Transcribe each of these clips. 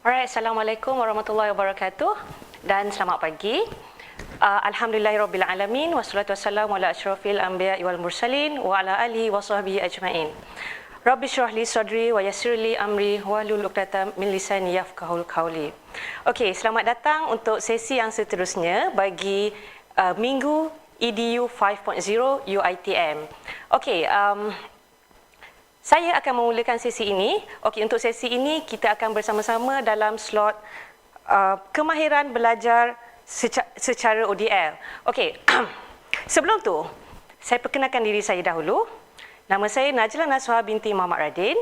Alright, Assalamualaikum warahmatullahi wabarakatuh dan selamat pagi. Alhamdulillahirrabbilalamin wassalatu wassalamu ala asyrafil anbiya'i wal mursalin wa ala alihi wa sahbihi ajma'in. Rabbi syrah li sadri wa yassir li amri wahlul 'uqdatam min lisani yafqahul qawli. Okey, selamat datang untuk sesi yang seterusnya bagi Minggu EDU 5.0 UiTM. Okey, saya akan memulakan sesi ini. Okey, untuk sesi ini kita akan bersama-sama dalam slot Kemahiran Belajar Secara ODL. Okey, sebelum tu, saya perkenalkan diri saya dahulu. Nama saya Najla Naswa binti Muhammad Radin,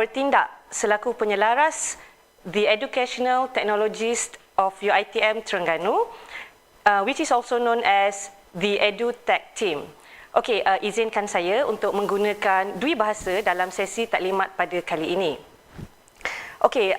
bertindak selaku penyelaras The Educational Technologist of UiTM Terengganu, which is also known as the EduTech Team. Okey, izinkan saya untuk menggunakan dua bahasa dalam sesi taklimat pada kali ini. Okey,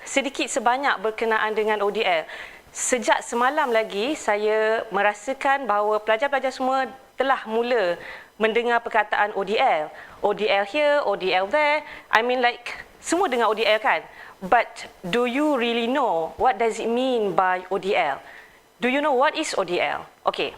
sedikit sebanyak berkenaan dengan ODL. Sejak semalam lagi, saya merasakan bahawa pelajar-pelajar semua telah mula mendengar perkataan ODL. ODL here, ODL there. I mean like, semua dengar ODL kan? But do you really know what does it mean by ODL? Do you know what is ODL? Okey.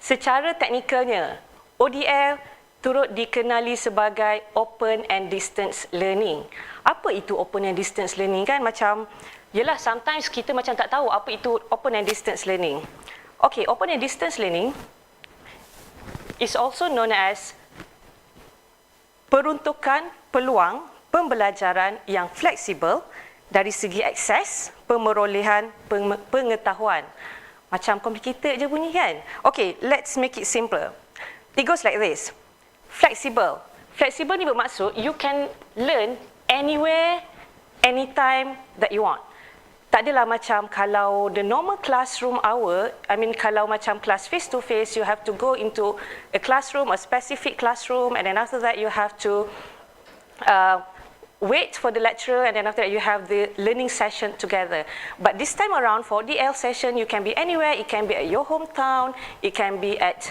Secara teknikalnya, ODL turut dikenali sebagai Open and Distance Learning. Apa itu Open and Distance Learning kan? Macam, yelah sometimes kita macam tak tahu apa itu Open and Distance Learning. Okey, Open and Distance Learning is also known as peruntukan peluang pembelajaran yang fleksibel dari segi akses, pemerolehan pengetahuan. Macam complicated je bunyi kan? Okay, let's make it simpler. It goes like this. Flexible. Flexible ni bermaksud you can learn anywhere, anytime that you want. Tak adalah macam kalau the normal classroom hour, I mean kalau macam class face to face, you have to go into a classroom, a specific classroom, and then after that you have to wait for the lecturer, and then after that you have the learning session together. But this time around for ODL session, you can be anywhere. It can be at your hometown, it can be at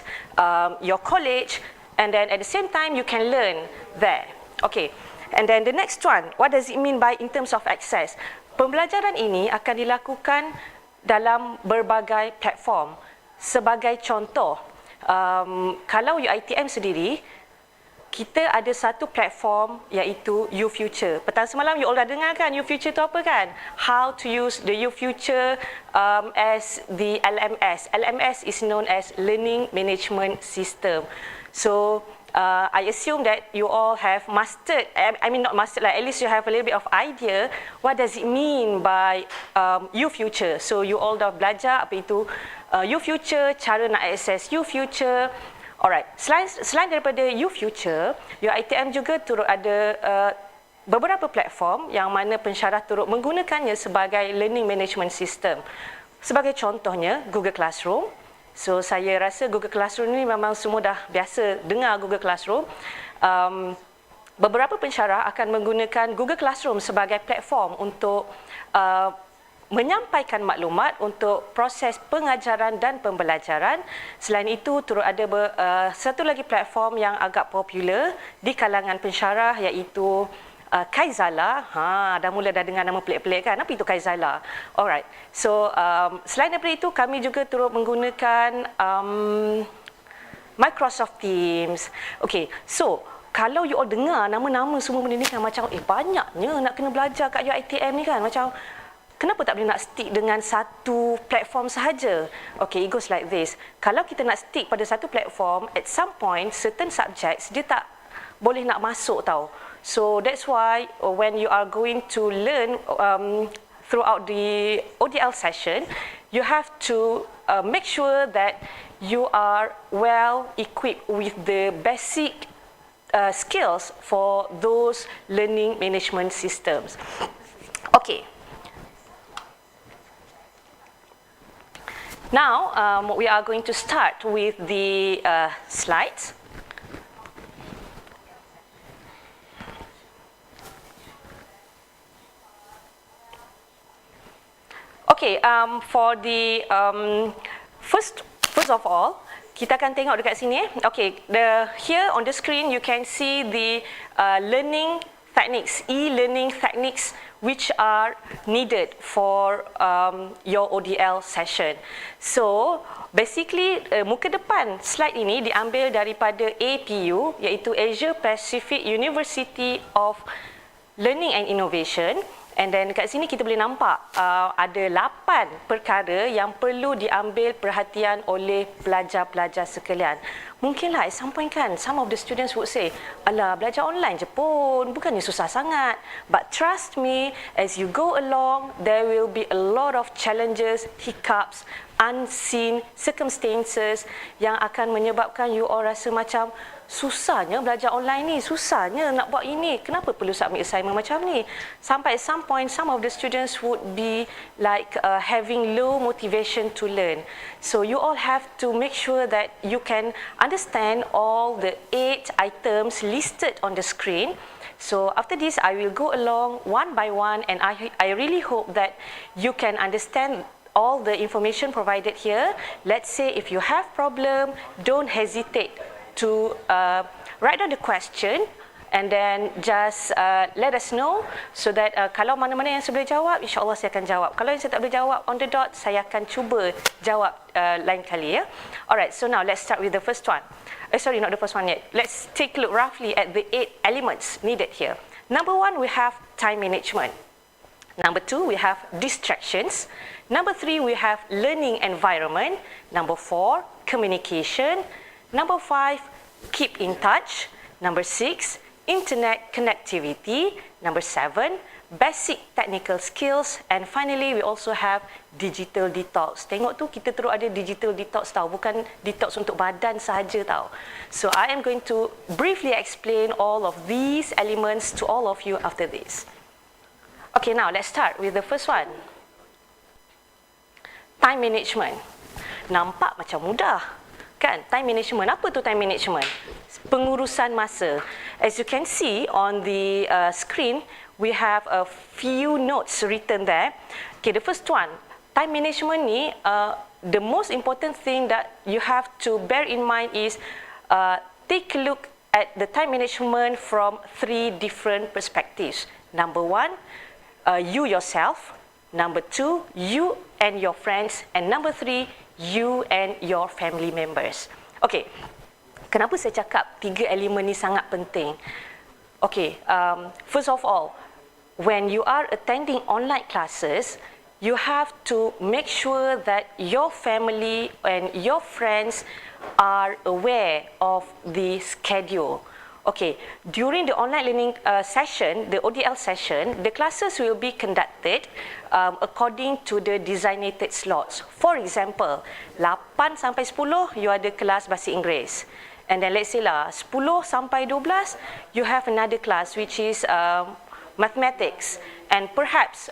your college, and then at the same time you can learn there. Okay, and then the next one, what does it mean by in terms of access? Pembelajaran ini akan dilakukan dalam berbagai platform. Sebagai contoh, kalau UiTM sendiri, kita ada satu platform iaitu UFuture. Petang semalam you all dah dengar kan UFuture tu apa kan? How to use the UFuture as the LMS. LMS is known as Learning Management System. So I assume that you all have mastered, I mean not mastered, like at least you have a little bit of idea what does it mean by UFuture. So you all dah belajar apa itu UFuture, cara nak access UFuture. Alright, selain daripada UFuture, UiTM juga turut ada beberapa platform yang mana pensyarah turut menggunakannya sebagai learning management system. Sebagai contohnya, Google Classroom. So, saya rasa Google Classroom ni memang semua dah biasa dengar Google Classroom. Beberapa pensyarah akan menggunakan Google Classroom sebagai platform untuk menyampaikan maklumat untuk proses pengajaran dan pembelajaran. Selain itu, turut ada satu lagi platform yang agak popular di kalangan pensyarah iaitu Kaizala. Dah mula dah dengar nama pelik-pelik kan? Apa itu Kaizala? Alright. So, selain daripada itu, kami juga turut menggunakan Microsoft Teams. Okay, so kalau you all dengar nama-nama semua benda ni kan macam banyaknya nak kena belajar kat UiTM ni kan? Macam kenapa tak boleh nak stick dengan satu platform sahaja? Okay, it goes like this. Kalau kita nak stick pada satu platform, at some point, certain subjects, dia tak boleh nak masuk tau. So, that's why when you are going to learn throughout the ODL session, you have to make sure that you are well equipped with the basic skills for those learning management systems. Okay. Now, we are going to start with the slides. Okay, for the first of all, kita akan tengok dekat sini. Okay, here on the screen you can see the learning techniques, e-learning techniques which are needed for your ODL session. So, basically, muka depan slide ini diambil daripada APU, iaitu Asia Pacific University of Learning and Innovation. And then kat sini kita boleh nampak ada 8 perkara yang perlu diambil perhatian oleh pelajar-pelajar sekalian. Mungkinlah at some point kan, some of the students would say, alah, belajar online je pun, bukannya susah sangat. But trust me, as you go along, there will be a lot of challenges, hiccups, unseen circumstances yang akan menyebabkan you all rasa macam, susahnya belajar online ni, susahnya nak buat ini, kenapa perlu submit assignment macam ni? Sampai at some point, some of the students would be like having low motivation to learn. So you all have to make sure that you can understand all the 8 items listed on the screen. So after this, I will go along one by one, and I really hope that you can understand all the information provided here. Let's say if you have problem, don't hesitate to write down the question and then just let us know, so that kalau mana-mana yang saya boleh jawab, insyaAllah saya akan jawab. Kalau yang saya tak boleh jawab on the dot, saya akan cuba jawab lain kali ya. Alright, so now let's start with the first one. Sorry, not the first one yet. Let's take a look roughly at the 8 elements needed here. Number 1, we have time management. Number 2, we have distractions. Number 3, we have learning environment. Number 4, communication. Number 5, keep in touch. Number 6, internet connectivity. Number 7, basic technical skills. And finally, we also have digital detox. Tengok tu, kita terus ada digital detox tau, bukan detox untuk badan sahaja tau. So I am going to briefly explain all of these elements to all of you after this. Okay, now let's start with the first one. Time management. Nampak macam mudah kan? Time management. Apa tu time management? Pengurusan masa. As you can see on the screen, we have a few notes written there. Okay, the first one, time management ni, the most important thing that you have to bear in mind is take a look at the time management from 3 different perspectives. Number 1, you yourself. Number 2, you and your friends. And number 3, you and your family members. Okay, kenapa saya cakap 3 elemen ni sangat penting? Okay, first of all, when you are attending online classes, you have to make sure that your family and your friends are aware of the schedule. Okay, during the online learning session, the ODL session, the classes will be conducted according to the designated slots. For example, 8 sampai 10, you ada kelas bahasa Inggeris. And then let's say lah, 10 sampai 12, you have another class which is mathematics. And perhaps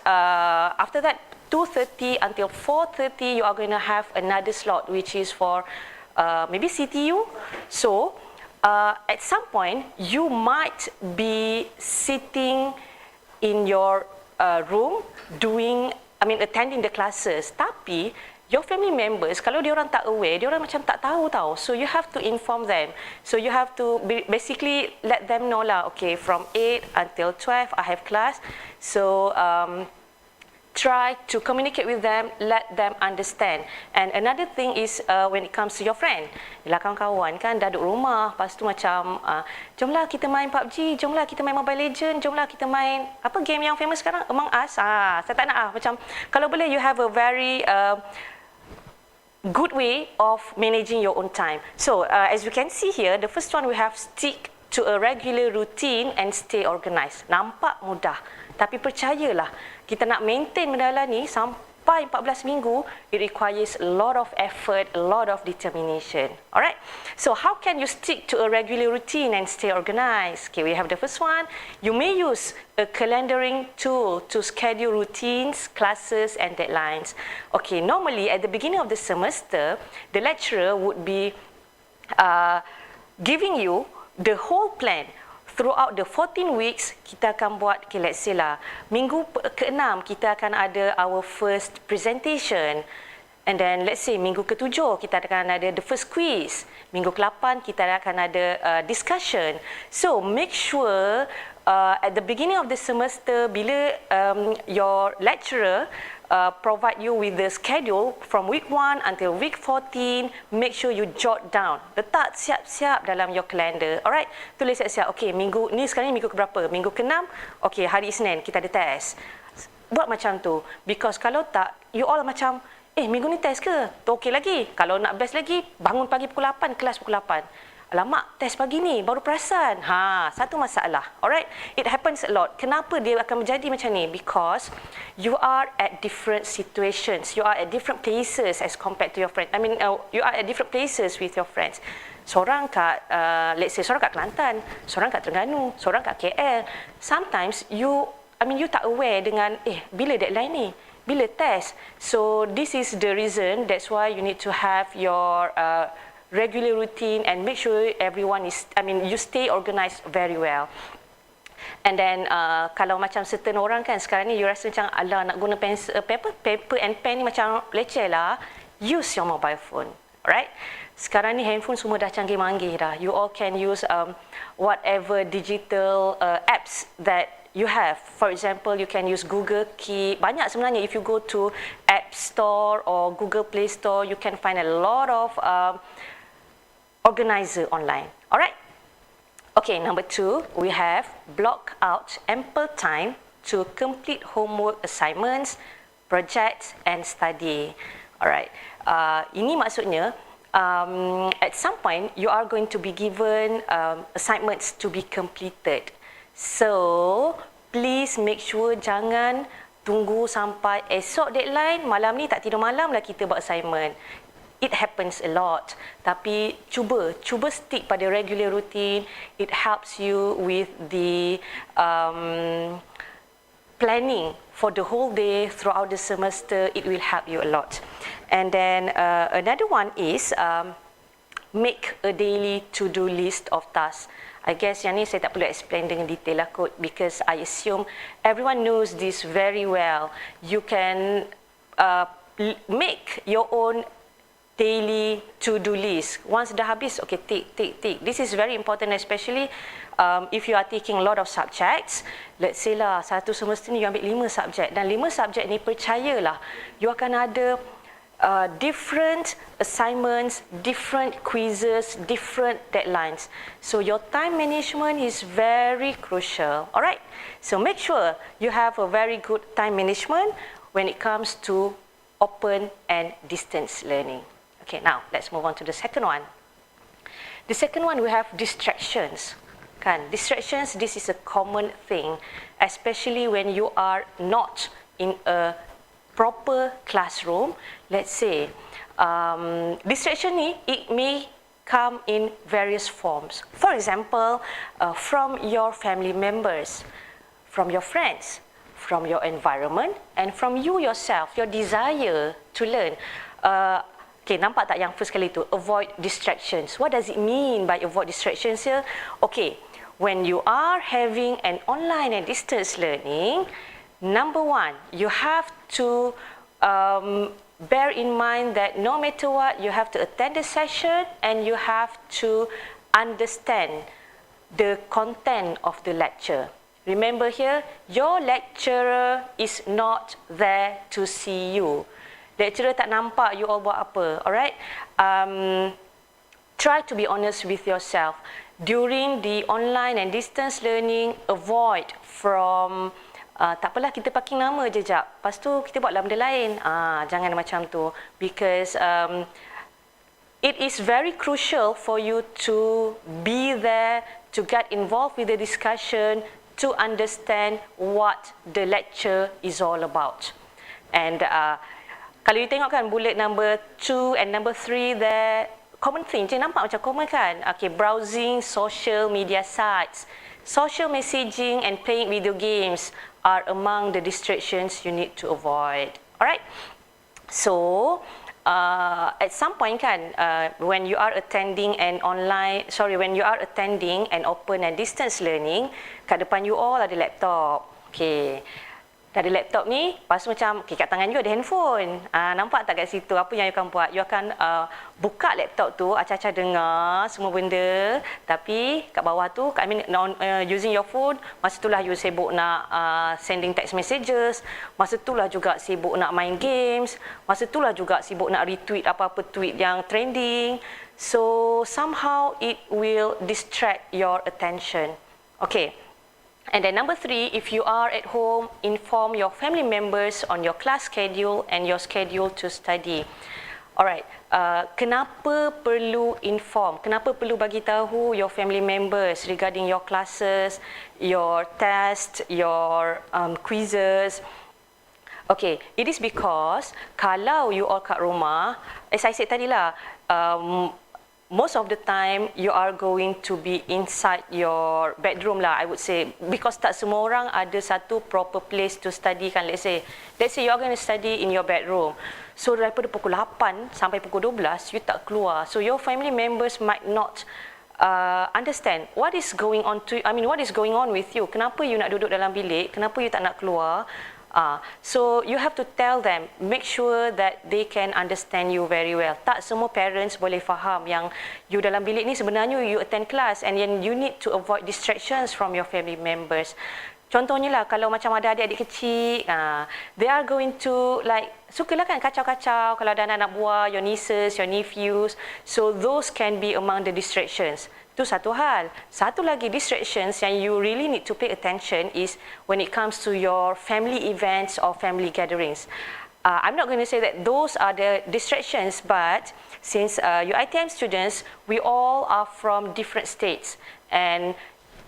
after that, 2:30 until 4:30, you are going to have another slot which is for maybe CTU. So, at some point, you might be sitting in your room attending the classes. Tapi, your family members, kalau diorang tak aware, diorang macam tak tahu tau. So, you have to inform them. So, you have to basically let them know lah, okay, from 8 until 12, I have class. So, try to communicate with them, let them understand. And another thing is when it comes to your friend. Yelah, kawan-kawan kan dah duduk rumah, lepas tu macam jomlah kita main PUBG, jomlah kita main Mobile Legend, jomlah kita main apa game yang famous sekarang, Among Us. Saya tak nak macam kalau boleh you have a very good way of managing your own time. So as you can see here, the first one we have stick to a regular routine and stay organized. Nampak mudah, tapi percayalah, kita nak maintain benda ni sampai 14 minggu, it requires a lot of effort, a lot of determination. Alright? So how can you stick to a regular routine and stay organized? Okay, we have the first one. You may use a calendaring tool to schedule routines, classes and deadlines. Okay, normally at the beginning of the semester, the lecturer would be giving you the whole plan. Throughout the 14 weeks, kita akan buat, okay, let's say lah, minggu ke-6 kita akan ada our first presentation. And then let's say minggu ke-7 kita akan ada the first quiz. Minggu ke-8 kita akan ada discussion. So make sure at the beginning of the semester, bila your lecturer provide you with the schedule from week 1 until week 14, make sure you jot down. Letak siap-siap dalam your calendar. Alright? Tulis siap-siap. Okay, minggu ni sekarang ni minggu keberapa? Minggu ke-6? Okay, hari Isnin kita ada test. Buat macam tu. Because kalau tak, you all macam, minggu ni test ke? Okey lagi. Kalau nak best lagi, bangun pagi pukul 8, kelas pukul 8. Alamak, test pagi ni, baru perasan. Satu masalah. Alright? It happens a lot. Kenapa dia akan menjadi macam ni? Because you are at different situations. You are at different places as compared to your friends. You are at different places with your friends. Seorang kat, let's say, seorang kat Kelantan, seorang kat Terengganu, seorang kat KL. Sometimes you tak aware dengan, bila deadline ni? Bila test? So, this is the reason, that's why you need to have your regular routine and make sure everyone is, you stay organized very well. And then kalau macam certain orang kan sekarang ni you rasa macam alah nak guna paper and pen ni macam leceh lah, use your mobile phone. Alright? Sekarang ni handphone semua dah canggih-manggih dah. You all can use whatever digital apps that you have. For example, you can use Google Keep. Banyak sebenarnya, if you go to App Store or Google Play Store, you can find a lot of organizer online. Alright? Okay, number 2, we have block out ample time to complete homework assignments, projects and study. Alright. Ini maksudnya, at some point, you are going to be given assignments to be completed. So, please make sure jangan tunggu sampai esok deadline, malam ni tak tidur malam lah kita buat assignment. It happens a lot. Tapi cuba stick pada regular routine. It helps you with the planning for the whole day throughout the semester. It will help you a lot. And then another one is make a daily to-do list of tasks. I guess yang ni saya tak perlu explain dengan detail lah kot, because I assume everyone knows this very well. You can make your own daily to-do list. Once dah habis, okay, tick. This is very important, especially if you are taking a lot of subjects. Let's say lah, satu semester ni you ambil 5 subjek, dan 5 subjek ni percayalah, you akan ada different assignments, different quizzes, different deadlines. So your time management is very crucial. Alright? So make sure you have a very good time management when it comes to open and distance learning. Okay, now let's move on to the second one. The second one, we have distractions. Distractions, this is a common thing, especially when you are not in a proper classroom. Let's say, distraction ni, it may come in various forms. For example, from your family members, from your friends, from your environment, and from you yourself, your desire to learn. Okay, nampak tak yang first kali tu, avoid distractions. What does it mean by avoid distractions here? Okay, when you are having an online and distance learning, number 1, you have to bear in mind that no matter what, you have to attend the session and you have to understand the content of the lecture. Remember here, your lecturer is not there to see you. Lecturer tak nampak you all buat apa, alright? Try to be honest with yourself. During the online and distance learning, avoid from, tak apalah kita parking nama je jap, lepas tu kita buatlah benda lain. Jangan macam tu. Because it is very crucial for you to be there, to get involved with the discussion, to understand what the lecture is all about. And kalau you tengok kan bullet number 2 and number 3 there, common thing je, nampak macam common kan? Okay, browsing social media sites, social messaging and playing video games are among the distractions you need to avoid. Alright? So, at some point kan, when you are attending an open and distance learning, kat depan you all ada laptop. Okay. dah ada laptop ni, lepas tu macam okay, kat tangan you ada handphone. Nampak tak kat situ apa yang you akan buat? You akan buka laptop tu, acah-acah dengar semua benda, tapi kat bawah tu, using your phone, masa itulah you sibuk nak sending text messages, masa itulah juga sibuk nak main games, masa itulah juga sibuk nak retweet apa-apa tweet yang trending. So somehow it will distract your attention. Okay. And then number 3, if you are at home, inform your family members on your class schedule and your schedule to study. Alright, kenapa perlu inform? Kenapa perlu bagi tahu your family members regarding your classes, your tests, your quizzes? Okay, it is because kalau you all kat rumah, as I said tadi lah, most of the time you are going to be inside your bedroom lah, I would say, because tak semua orang ada satu proper place to study kan. Let's say you are going to study in your bedroom. So daripada pukul 8 sampai pukul 12 you tak keluar. So your family members might not understand what is going on what is going on with you. Kenapa you nak duduk dalam bilik? Kenapa you tak nak keluar? So you have to tell them, make sure that they can understand you very well. Tak semua parents boleh faham yang you dalam bilik ni sebenarnya you attend class and then you need to avoid distractions from your family members. Contohnya lah, kalau macam ada adik-adik kecil, they are going to like, sukalah kan kacau-kacau kalau ada anak-anak buah, your nieces, your nephews. So those can be among the distractions. Itu satu hal. Satu lagi distractions yang you really need to pay attention is when it comes to your family events or family gatherings. I'm not going to say that those are the distractions, but since UiTM students, we all are from different states. And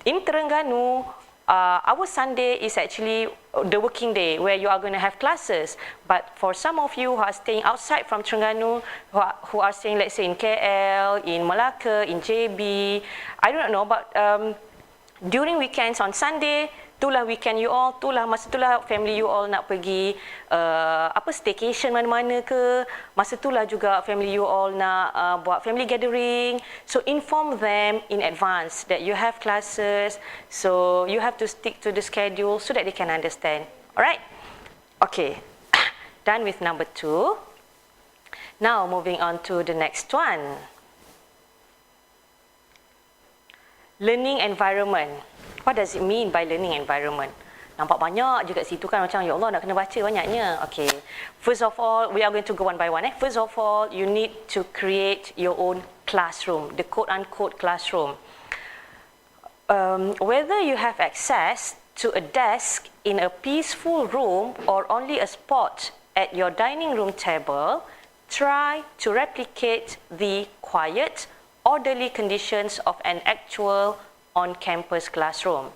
in Terengganu, our Sunday is actually the working day where you are going to have classes. But for some of you who are staying outside from Terengganu, who are staying, let's say, in KL, in Malacca, in JB, I don't know, but during weekends on Sunday, itulah weekend you all, masa itulah family you all nak pergi staycation mana-mana ke, masa itulah juga family you all nak buat family gathering. So inform them in advance that you have classes, so you have to stick to the schedule so that they can understand. Alright? Okay, done with number 2. Now moving on to the next one. Learning environment. What does it mean by learning environment? Nampak banyak je kat situ kan, macam ya Allah nak kena baca banyaknya. Okay, first of all, we are going to go one by one. First of all, you need to create your own classroom, the quote-unquote classroom. Whether you have access to a desk in a peaceful room or only a spot at your dining room table, try to replicate the quiet, orderly conditions of an actual on-campus classroom.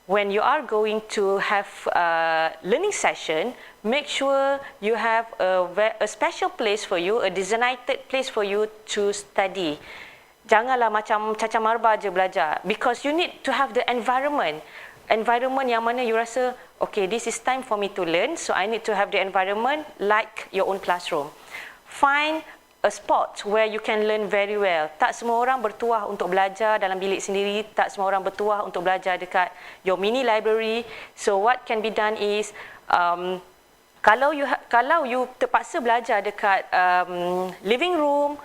When you are going to have a learning session, make sure you have a special place for you, a designated place for you to study. Janganlah macam caca marba je belajar, because you need to have the environment yang mana you rasa, okay, this is time for me to learn, so I need to have the environment like your own classroom. Find a spot where you can learn very well. Tak semua orang bertuah untuk belajar dalam bilik sendiri, tak semua orang bertuah untuk belajar dekat your mini library. So what can be done is, kalau you terpaksa belajar dekat living room,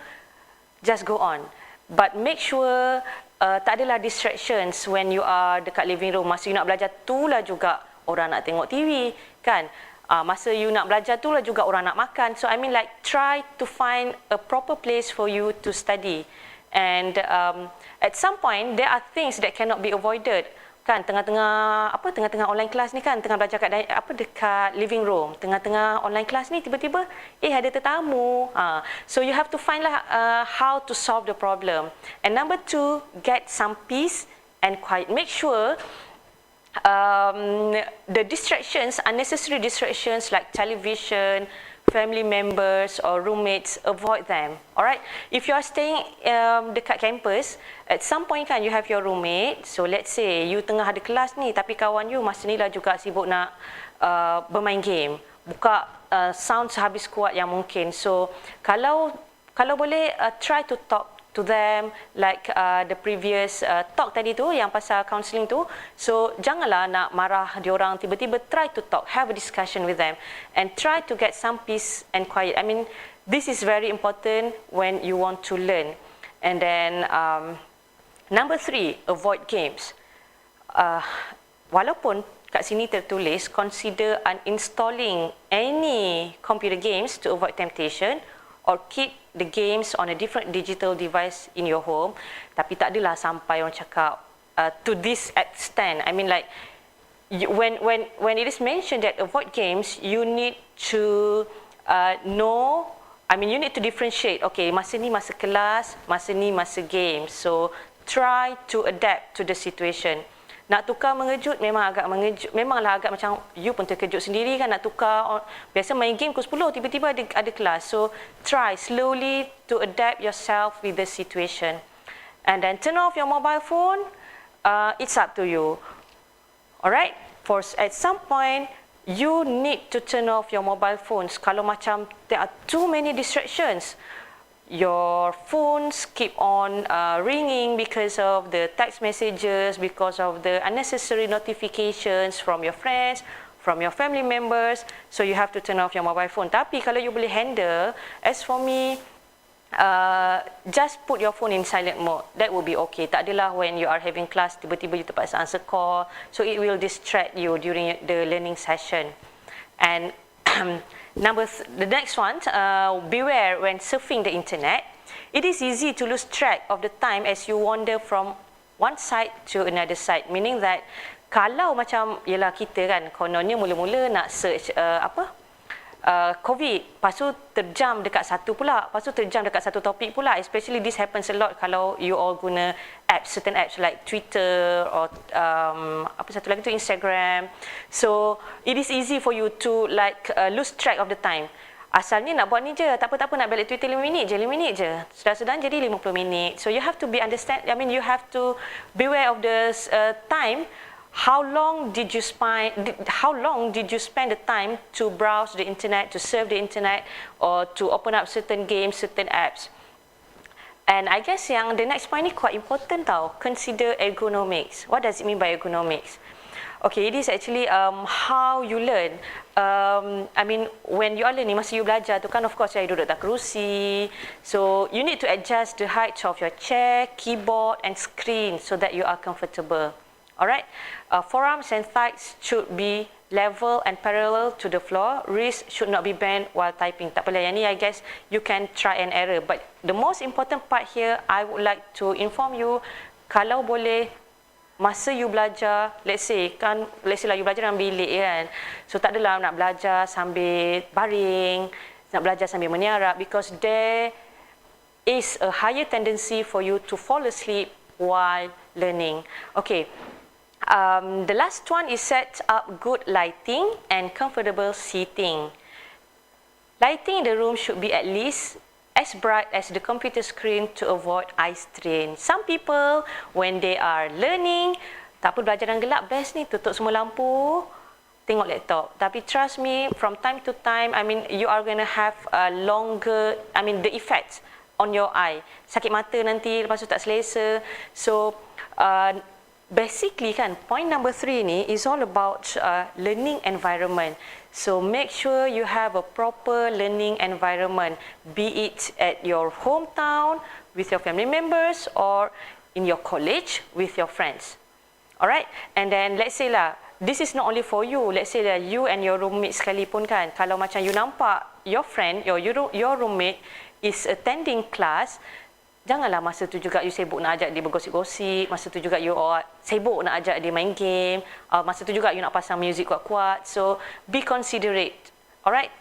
just go on. But make sure tak adalah distractions when you are dekat living room. Masa you nak belajar tu lah juga orang nak tengok TV, kan? Masa you nak belajar tu lah juga orang nak makan. So I mean, like, try to find a proper place for you to study. And at some point there are things that cannot be avoided. Kan tengah-tengah online class ni kan, tengah belajar kat dekat living room, tengah-tengah online class ni tiba-tiba ada tetamu. So you have to find lah how to solve the problem. And number 2, get some peace and quiet. Make sure the distractions, unnecessary distractions like television, family members or roommates, avoid them. Alright, if you are staying dekat campus, at some point kan you have your roommate. So let's say you tengah ada kelas ni, tapi kawan you masa ni lah juga sibuk nak bermain game, buka sound sehabis kuat yang mungkin. So kalau boleh, try to talk to them like the previous talk tadi tu yang pasal counselling tu. So janganlah nak marah diorang, tiba-tiba try to talk, have a discussion with them and try to get some peace and quiet. I mean, this is very important when you want to learn. And then number 3, avoid games. Walaupun kat sini tertulis consider uninstalling any computer games to avoid temptation or keep the games on a different digital device in your home, tapi tak adalah sampai orang cakap to this extent. I mean like when it is mentioned that avoid games, you need to know, I mean you need to differentiate. Okay, masa ni masa kelas, masa ni masa game. So try to adapt to the situation. Nak tukar mengejut memang agak mengejut, memanglah agak macam you pun terkejut sendiri kan nak tukar. Biasa main game pukul 10 tiba-tiba ada kelas. So try slowly to adapt yourself with the situation. And then turn off your mobile phone. It's up to you. Alright? For at some point you need to turn off your mobile phones. Kalau macam there are too many distractions, your phones keep on ringing because of the text messages, because of the unnecessary notifications from your friends, from your family members. So you have to turn off your mobile phone. Tapi kalau you boleh handle, as for me, just put your phone in silent mode. That will be okay. Tak adalah when you are having class, tiba-tiba you terpaksa answer call. So it will distract you during the learning session. And the next one, beware when surfing the internet. It is easy to lose track of the time as you wander from one side to another side. Meaning that kalau macam ialah kita kan kononnya mula-mula nak search COVID, lepas tu terjam dekat satu pula, lepas tu terjam dekat satu topik pula. Especially this happens a lot kalau you all guna apps, certain apps like Twitter or apa satu lagi tu Instagram. So it is easy for you to like lose track of the time. Asalnya nak buat ni je, tak apa nak balik Twitter 5 minit je. Sudah jadi 50 minit. So you have to be understand, I mean you have to beware of the time. How long did you spend the time to browse the internet, to surf the internet, or to open up certain games, certain apps? And I guess yang the next point ni quite important tau. Consider ergonomics. What does it mean by ergonomics? Okay, it is actually how you learn. I mean, when you are learning, masa you belajar tu kan, of course, you duduk atas kerusi. So you need to adjust the height of your chair, keyboard, and screen so that you are comfortable. Alright, forearms and thighs should be level and parallel to the floor. Wrists should not be bent while typing. Tak apalah, yang ni I guess you can try and error. But the most important part here, I would like to inform you, kalau boleh, masa you belajar, let's say lah you belajar dalam bilik kan. So tak adalah nak belajar sambil baring, nak belajar sambil meniarap, because there is a higher tendency for you to fall asleep while learning. Okay. The last one is set up good lighting and comfortable seating. Lighting in the room should be at least as bright as the computer screen to avoid eye strain. Some people, when they are learning, tak apa belajar dalam gelap, best ni, tutup semua lampu, tengok laptop. Tapi trust me, from time to time, I mean, you are going to have a longer, I mean, the effects on your eye. Sakit mata nanti, lepas tu tak selesa. So, basically kan, point number 3 ni is all about learning environment. So make sure you have a proper learning environment, be it at your hometown with your family members or in your college with your friends. Alright, and then let's say lah, this is not only for you. Let's say that you and your roommate sekalipun kan, kalau macam you nampak your friend, your roommate is attending class, janganlah masa tu juga you sibuk nak ajak dia bergosip-gosip, masa tu juga you sibuk nak ajak dia main game, masa tu juga you nak pasang music kuat-kuat. So be considerate. Alright,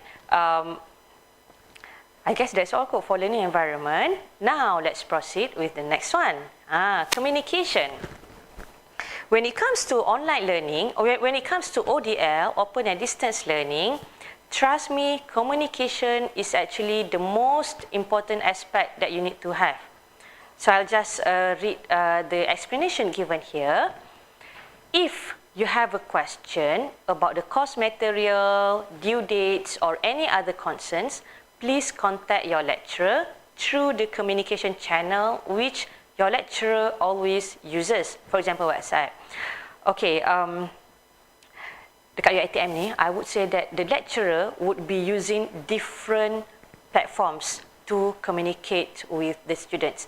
I guess that's all for learning environment. Now let's proceed with the next one. Communication. When it comes to online learning, or when it comes to ODL, open and distance learning, trust me, communication is actually the most important aspect that you need to have. So I'll just read the explanation given here. If you have a question about the course material, due dates, or any other concerns, please contact your lecturer, through the communication channel which your lecturer always uses. For example, WhatsApp. Okay, dekat UiTM ni, I would say that the lecturer would be using different platforms to communicate with the students.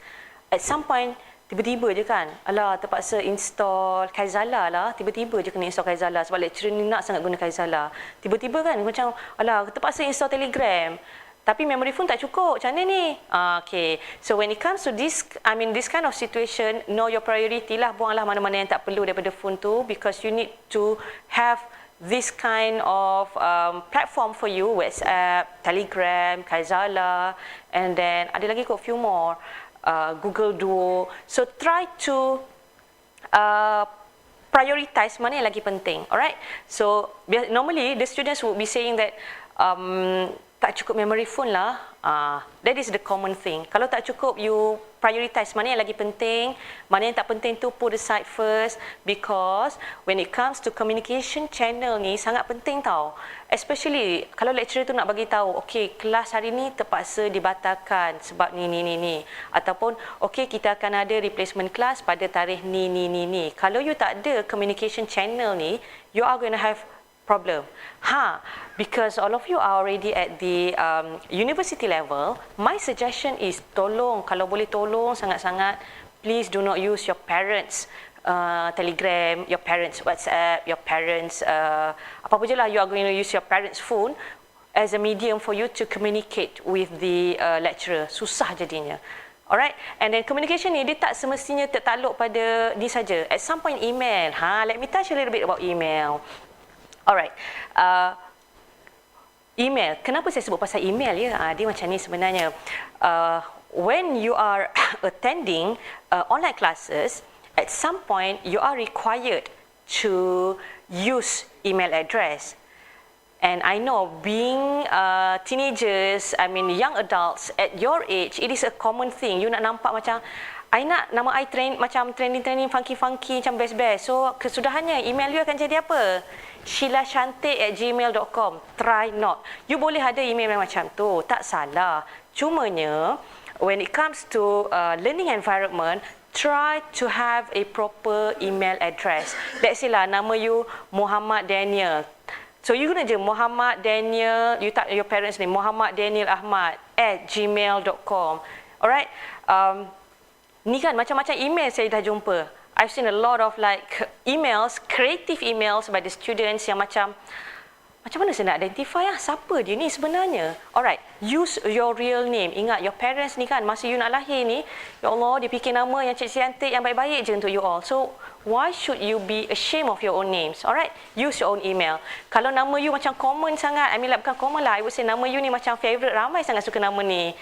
At some point, tiba-tiba je kan, alah terpaksa install Kaizala lah, tiba-tiba je kena install Kaizala sebab lecturer ni nak sangat guna Kaizala. Tiba-tiba kan macam, alah terpaksa install Telegram, tapi memory phone tak cukup, macam mana ni? Okay, so when it comes to this, this kind of situation, know your priority lah, buanglah mana-mana yang tak perlu daripada phone tu, because you need to have this kind of platform for you, WhatsApp, Telegram, Kaizala, and then ada lagi kot few more. Google Duo. So try to prioritize mana yang lagi penting. Alright. So normally the students would be saying that tak cukup memory phone lah. That is the common thing. Kalau tak cukup, you prioritize mana yang lagi penting, mana yang tak penting tu put aside first, because when it comes to communication channel ni sangat penting tau. Especially kalau lecturer tu nak bagi tahu, okay, kelas hari ni terpaksa dibatalkan sebab ni. Ataupun okay, kita akan ada replacement class pada tarikh ni. Kalau you tak ada communication channel ni, you are going to have problem. Because all of you are already at the university level, my suggestion is tolong, kalau boleh tolong sangat-sangat, please do not use your parents' Telegram, your parents' WhatsApp, your parents' apa-apa je lah, you are going to use your parents' phone as a medium for you to communicate with the lecturer. Susah jadinya. Alright, and then communication ni dia tak semestinya tertakluk pada ni saja. At some point email. Let me touch a little bit about email. Alright, email. Kenapa saya sebut pasal email ya? Dia macam ni sebenarnya. When you are attending online classes, at some point you are required to use email address. And I know being teenagers, young adults at your age, it is a common thing. You nak nampak macam, I nak nama I macam trending funky macam best. So kesudahannya email you akan jadi apa? sheilashantik@gmail.com. Try not. You boleh ada email yang macam tu, tak salah. Cumanya when it comes to learning environment, try to have a proper email address. Let's say lah nama you Muhammad Daniel. So you guna je Muhammad Daniel, you tak your parents name Muhammad Daniel Ahmad @gmail.com. Alright. Ni kan macam-macam email saya dah jumpa. I've seen a lot of like emails, creative emails by the students yang macam mana saya nak identify siapa dia ni sebenarnya. Alright, use your real name. Ingat, your parents ni kan masa you nak lahir ni, ya Allah, dia fikir nama yang cantik yang baik-baik je untuk you all. So why should you be ashamed of your own names? Alright, use your own email. Kalau nama you macam common sangat, bukan common lah, I would say nama you ni macam favourite, ramai sangat suka nama ni.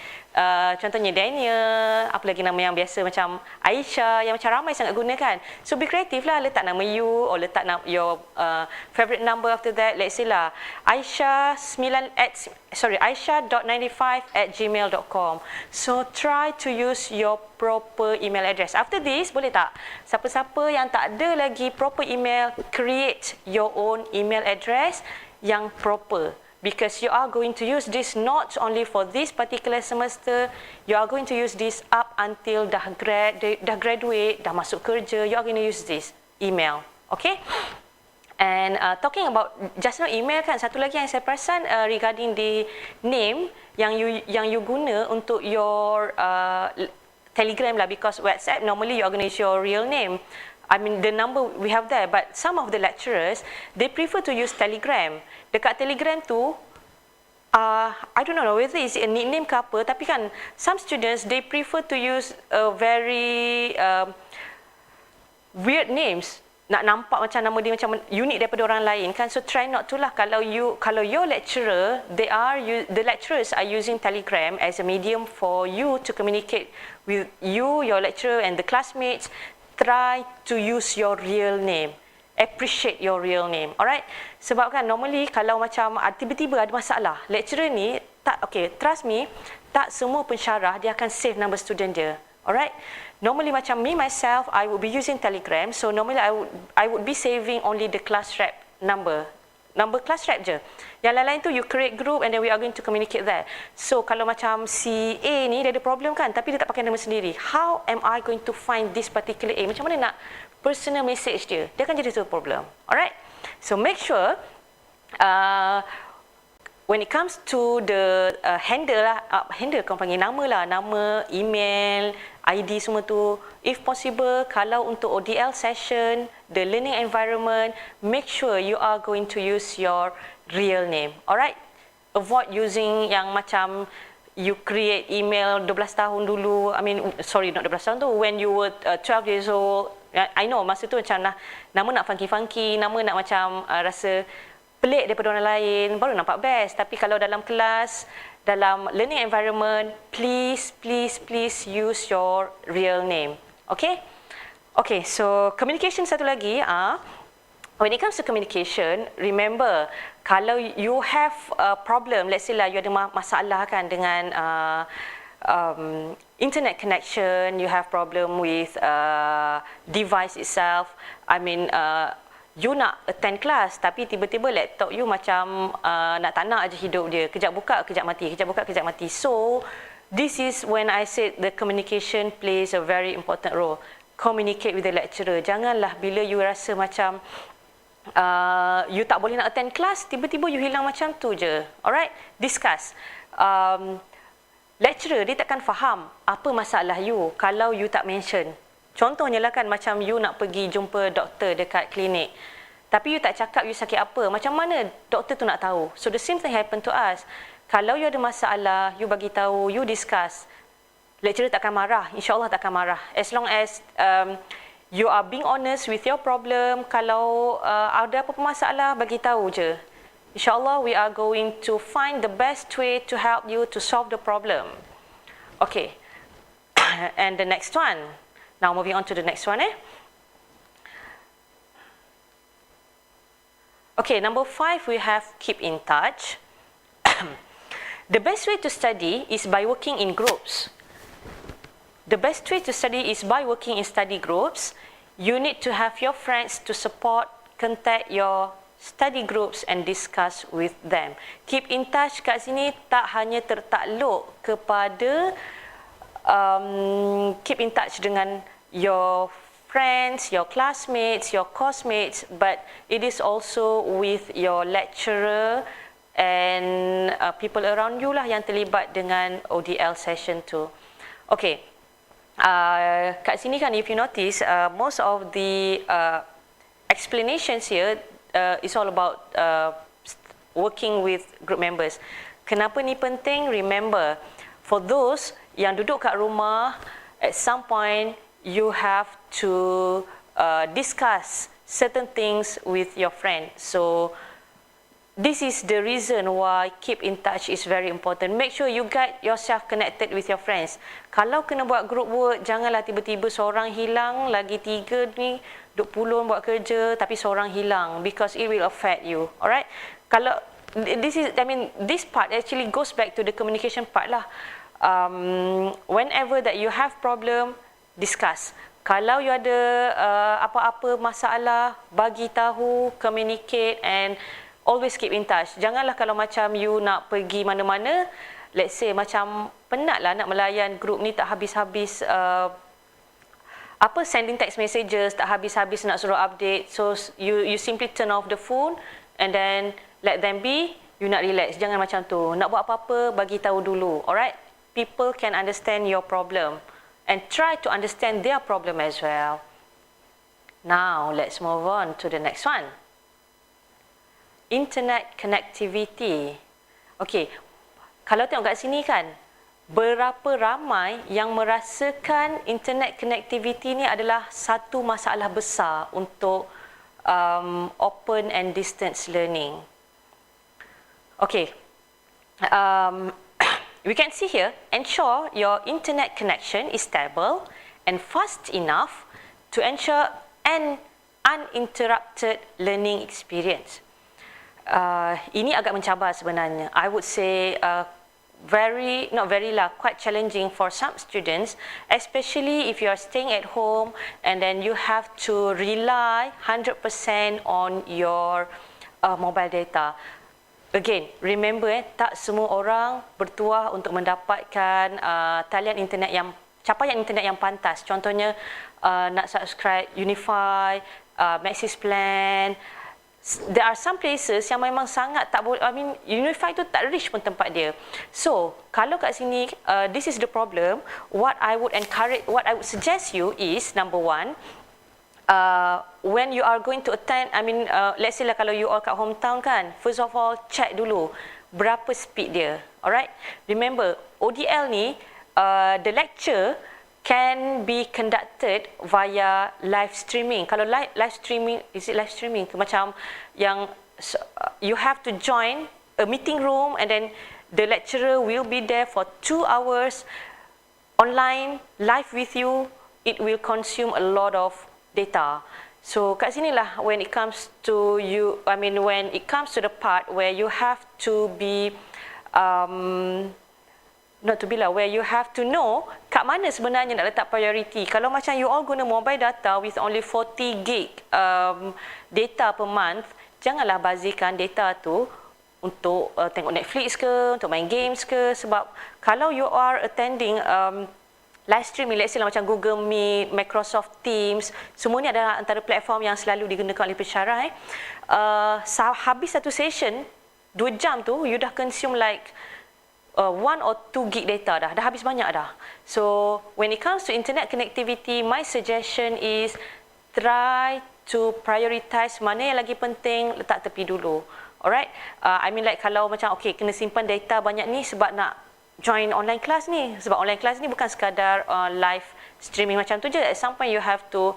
Contohnya Daniel, apa lagi nama yang biasa macam Aisyah yang macam ramai sangat guna kan. So be creative lah, letak nama you or letak your favourite number after that. Let's say lah Aisyah.95@gmail.com. So try to use your proper email address. After this, boleh tak? Siapa-siapa yang tak ada lagi proper email, create your own email address yang proper. Because you are going to use this not only for this particular semester, you are going to use this up until dah graduate, dah masuk kerja, you are going to use this email. Okay? And talking about just now email kan, satu lagi yang saya perasan regarding the name yang you guna untuk your Telegram lah, because WhatsApp normally you are going to use your real name. The number we have there, but some of the lecturers, they prefer to use Telegram. Dekat Telegram tu, I don't know whether it's a nickname ke apa, tapi kan some students, they prefer to use a very weird names. Nak nampak macam nama dia macam unik daripada orang lain kan. So try not to lah. Kalau your lecturer, the lecturers are using Telegram as a medium for you to communicate with you, your lecturer and the classmates, try to use your real name. Appreciate your real name. Alright? Sebab kan normally kalau macam tiba-tiba ada masalah, lecturer ni trust me, tak semua pensyarah dia akan save number student dia. Alright? Normally macam me myself, I would be using Telegram. So normally I would be saving only the class rep number number class rep je. Yang lain-lain tu you create group and then we are going to communicate there. So kalau macam si A ni dia ada problem kan, tapi dia tak pakai nama sendiri. How am I going to find this particular A? Macam mana nak personal message dia? Dia akan jadi satu problem. Alright? So make sure when it comes to the handle lah, handle kau panggil nama lah, nama, email, ID semua tu, if possible, kalau untuk ODL session, the learning environment, make sure you are going to use your real name. Alright? Avoid using yang macam you create email 12 tahun dulu, I mean, sorry, not 12 tahun tu, when you were 12 years old. I know, masa tu macam nama nak funky-funky, nama nak macam rasa pelik daripada orang lain, baru nampak best. Tapi kalau dalam kelas, dalam learning environment, please use your real name. Okay? Okay, so communication satu lagi. When it comes to communication, remember, kalau you have a problem, let's say lah you ada masalah kan dengan internet connection, you have problem with device itself, I mean, you nak attend kelas tapi tiba-tiba laptop you macam tak nak aja hidup dia. Kejap buka, kejap mati, kejap buka, kejap mati. So, this is when I said the communication plays a very important role. Communicate with the lecturer. Janganlah bila you rasa macam you tak boleh nak attend kelas, tiba-tiba you hilang macam tu je. Alright? Discuss. Lecturer dia takkan faham apa masalah you kalau you tak mention. Contohnya lah kan macam you nak pergi jumpa doktor dekat klinik. Tapi you tak cakap you sakit apa. Macam mana doktor tu nak tahu? So the same thing happen to us. Kalau you ada masalah, you bagi tahu, you discuss. Lecturer takkan marah. InsyaAllah takkan marah. As long as you are being honest with your problem. Kalau ada apa-apa masalah, bagi tahu je. InsyaAllah we are going to find the best way to help you to solve the problem. Okay. And the next one. Now moving on to the next one. Okay, number 5 we have keep in touch. The best way to study is by working in groups. The best way to study is by working in study groups. You need to have your friends to support, contact your study groups and discuss with them. Keep in touch kat sini tak hanya tertakluk kepada keep in touch dengan your friends, your classmates, your coursemates, but it is also with your lecturer and people around you lah yang terlibat dengan ODL session tu. Okay, kat sini kan if you notice, most of the explanations here is all about working with group members. Kenapa ni penting? Remember, for those yang duduk kat rumah, at some point you have to discuss certain things with your friend. So this is the reason why keep in touch is very important. Make sure you get yourself connected with your friends. Kalau kena buat group work, janganlah tiba-tiba seorang hilang, lagi 3 ni duk pulun buat kerja tapi seorang hilang, because it will affect you. Alright? Kalau this part actually goes back to the communication part lah. Whenever that you have problem, discuss. Kalau you ada apa-apa masalah, bagi tahu, communicate and always keep in touch. Janganlah kalau macam you nak pergi mana-mana, let's say macam penatlah nak melayan group ni tak habis-habis sending text messages, tak habis-habis nak suruh update. So you simply turn off the phone and then let them be. You nak relax, jangan macam tu. Nak buat apa-apa, bagi tahu dulu. Alright? People can understand your problem and try to understand their problem as well. Now let's move on to the next one. Internet connectivity. Okay, kalau tengok kat sini kan, berapa ramai yang merasakan internet connectivity ni adalah satu masalah besar untuk open and distance learning. Okay, we can see here, ensure your internet connection is stable and fast enough to ensure an uninterrupted learning experience. Ini agak mencabar sebenarnya. I would say quite challenging for some students, especially if you are staying at home and then you have to rely 100% on your mobile data. Again, remember tak semua orang bertuah untuk mendapatkan talian internet yang capaian internet yang pantas. Contohnya nak subscribe Unify, Maxis Plan. There are some places yang memang sangat tak boleh, Unify tu tak reach pun tempat dia. So, kalau kat sini this is the problem, what I would suggest you is number one, when you are going to attend, let's say lah kalau you all kat hometown kan, first of all check dulu berapa speed dia. Alright, remember ODL ni the lecture can be conducted via live streaming. Kalau live streaming, is it live streaming? Macam yang you have to join a meeting room and then the lecturer will be there for 2 hours online, live with you. It will consume a lot of data. So kat sinilah when it comes to when it comes to the part where you have to be where you have to know kat mana sebenarnya nak letak priority. Kalau macam you all guna mobile data with only 40 gig data per month, janganlah bazirkan data tu untuk tengok Netflix ke, untuk main games ke. Sebab kalau you are attending live streaming, let's say lah macam Google Meet, Microsoft Teams, semua ni adalah antara platform yang selalu digunakan oleh pensyarah. Habis satu session 2 jam tu, you dah consume like 1 or 2 gig data dah habis banyak dah. So when it comes to internet connectivity, my suggestion is try to prioritize mana yang lagi penting, letak tepi dulu. Alright, like kalau macam okay, kena simpan data banyak ni sebab nak join online class ni, sebab online class ni bukan sekadar live streaming macam tu je. At some point you have to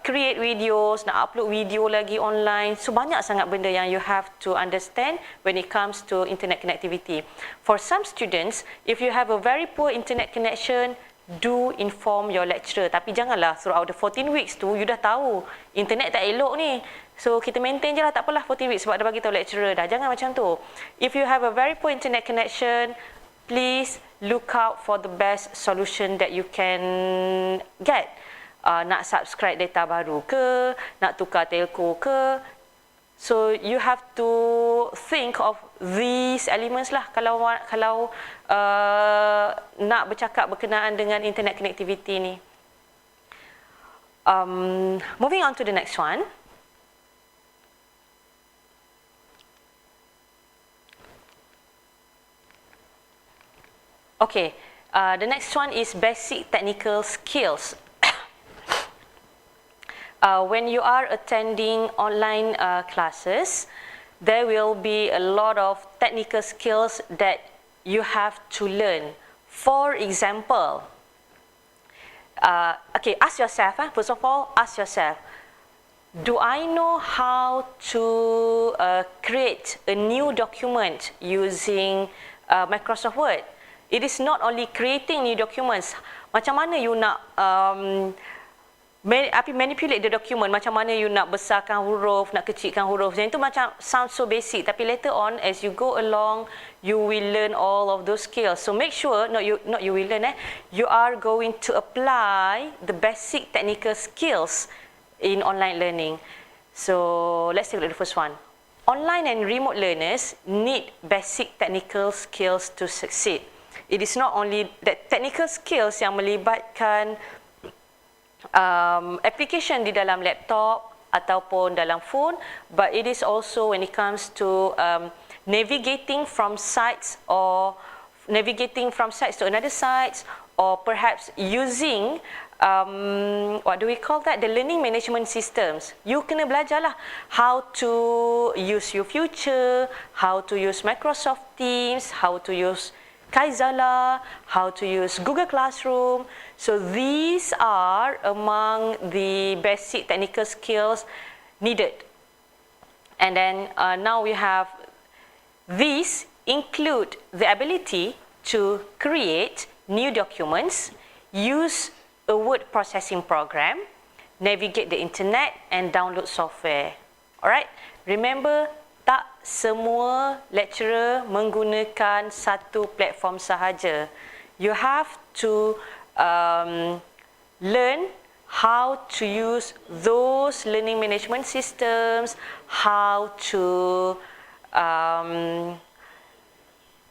create videos, nak upload video lagi online. So banyak sangat benda yang you have to understand when it comes to internet connectivity. For some students, if you have a very poor internet connection, do inform your lecturer. Tapi janganlah throughout the 14 weeks tu you dah tahu internet tak elok ni, so kita maintain je lah, tak apalah 14 weeks sebab dah bagi tahu lecturer dah. Jangan macam tu. If you have a very poor internet connection, please look out for the best solution that you can get. Nak subscribe data baru ke, nak tukar telco ke. So you have to think of these elements lah kalau nak bercakap berkenaan dengan internet connectivity ni. Moving on to the next one. Okay, the next one is basic technical skills. When you are attending online classes, there will be a lot of technical skills that you have to learn. For example, ask yourself, first of all, ask yourself, do I know how to create a new document using Microsoft Word? It is not only creating new documents. Macam mana you nak manipulate the document, macam mana you nak besarkan huruf, nak kecilkan huruf. Yang itu macam sounds so basic, tapi later on as you go along, you will learn all of those skills. So make sure, you will learn, you are going to apply the basic technical skills in online learning. So let's take a look at the first one. Online and remote learners need basic technical skills to succeed. It is not only that technical skills yang melibatkan application di dalam laptop ataupun dalam phone, but it is also when it comes to navigating from sites to another sites, or perhaps using what do we call that, the learning management systems. You kena belajar lah how to use your future, how to use Microsoft Teams, how to use Kaizala, how to use Google Classroom. So these are among the basic technical skills needed. And then now we have, these include the ability to create new documents, use a word processing program, navigate the internet and download software. Alright, remember, tak semua lecturer menggunakan satu platform sahaja. You have to learn how to use those learning management systems, how to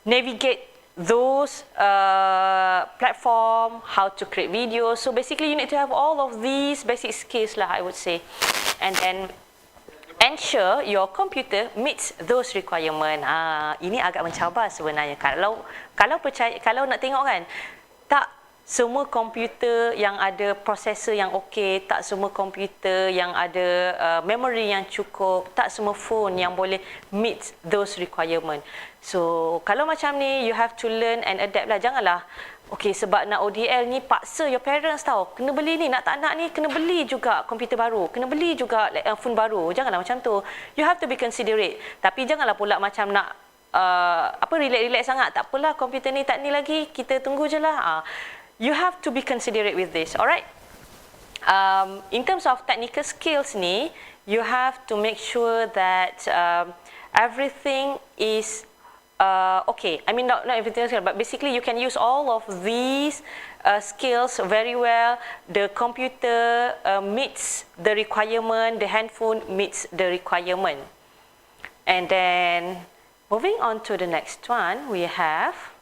navigate those platform, how to create videos. So basically you need to have all of these basic skills lah, I would say. And then ensure your computer meets those requirement. Ini agak mencabar sebenarnya. Kalau nak tengok kan, tak semua komputer yang ada prosesor yang okey, tak semua komputer yang ada memory yang cukup, tak semua phone yang boleh meet those requirement. So kalau macam ni, you have to learn and adapt lah. Janganlah okey sebab nak ODL ni paksa your parents tahu, kena beli ni, nak tak nak ni kena beli juga komputer baru, kena beli juga phone baru. Janganlah macam tu. You have to be considerate. Tapi janganlah pula macam nak relax sangat. Tak apalah komputer ni tak ni lagi, kita tunggu je lah. You have to be considerate with this, alright? In terms of technical skills ni, you have to make sure that everything is okay. I mean not everything, but basically you can use all of these skills very well. The computer meets the requirement, the handphone meets the requirement. And then moving on to the next one, we have,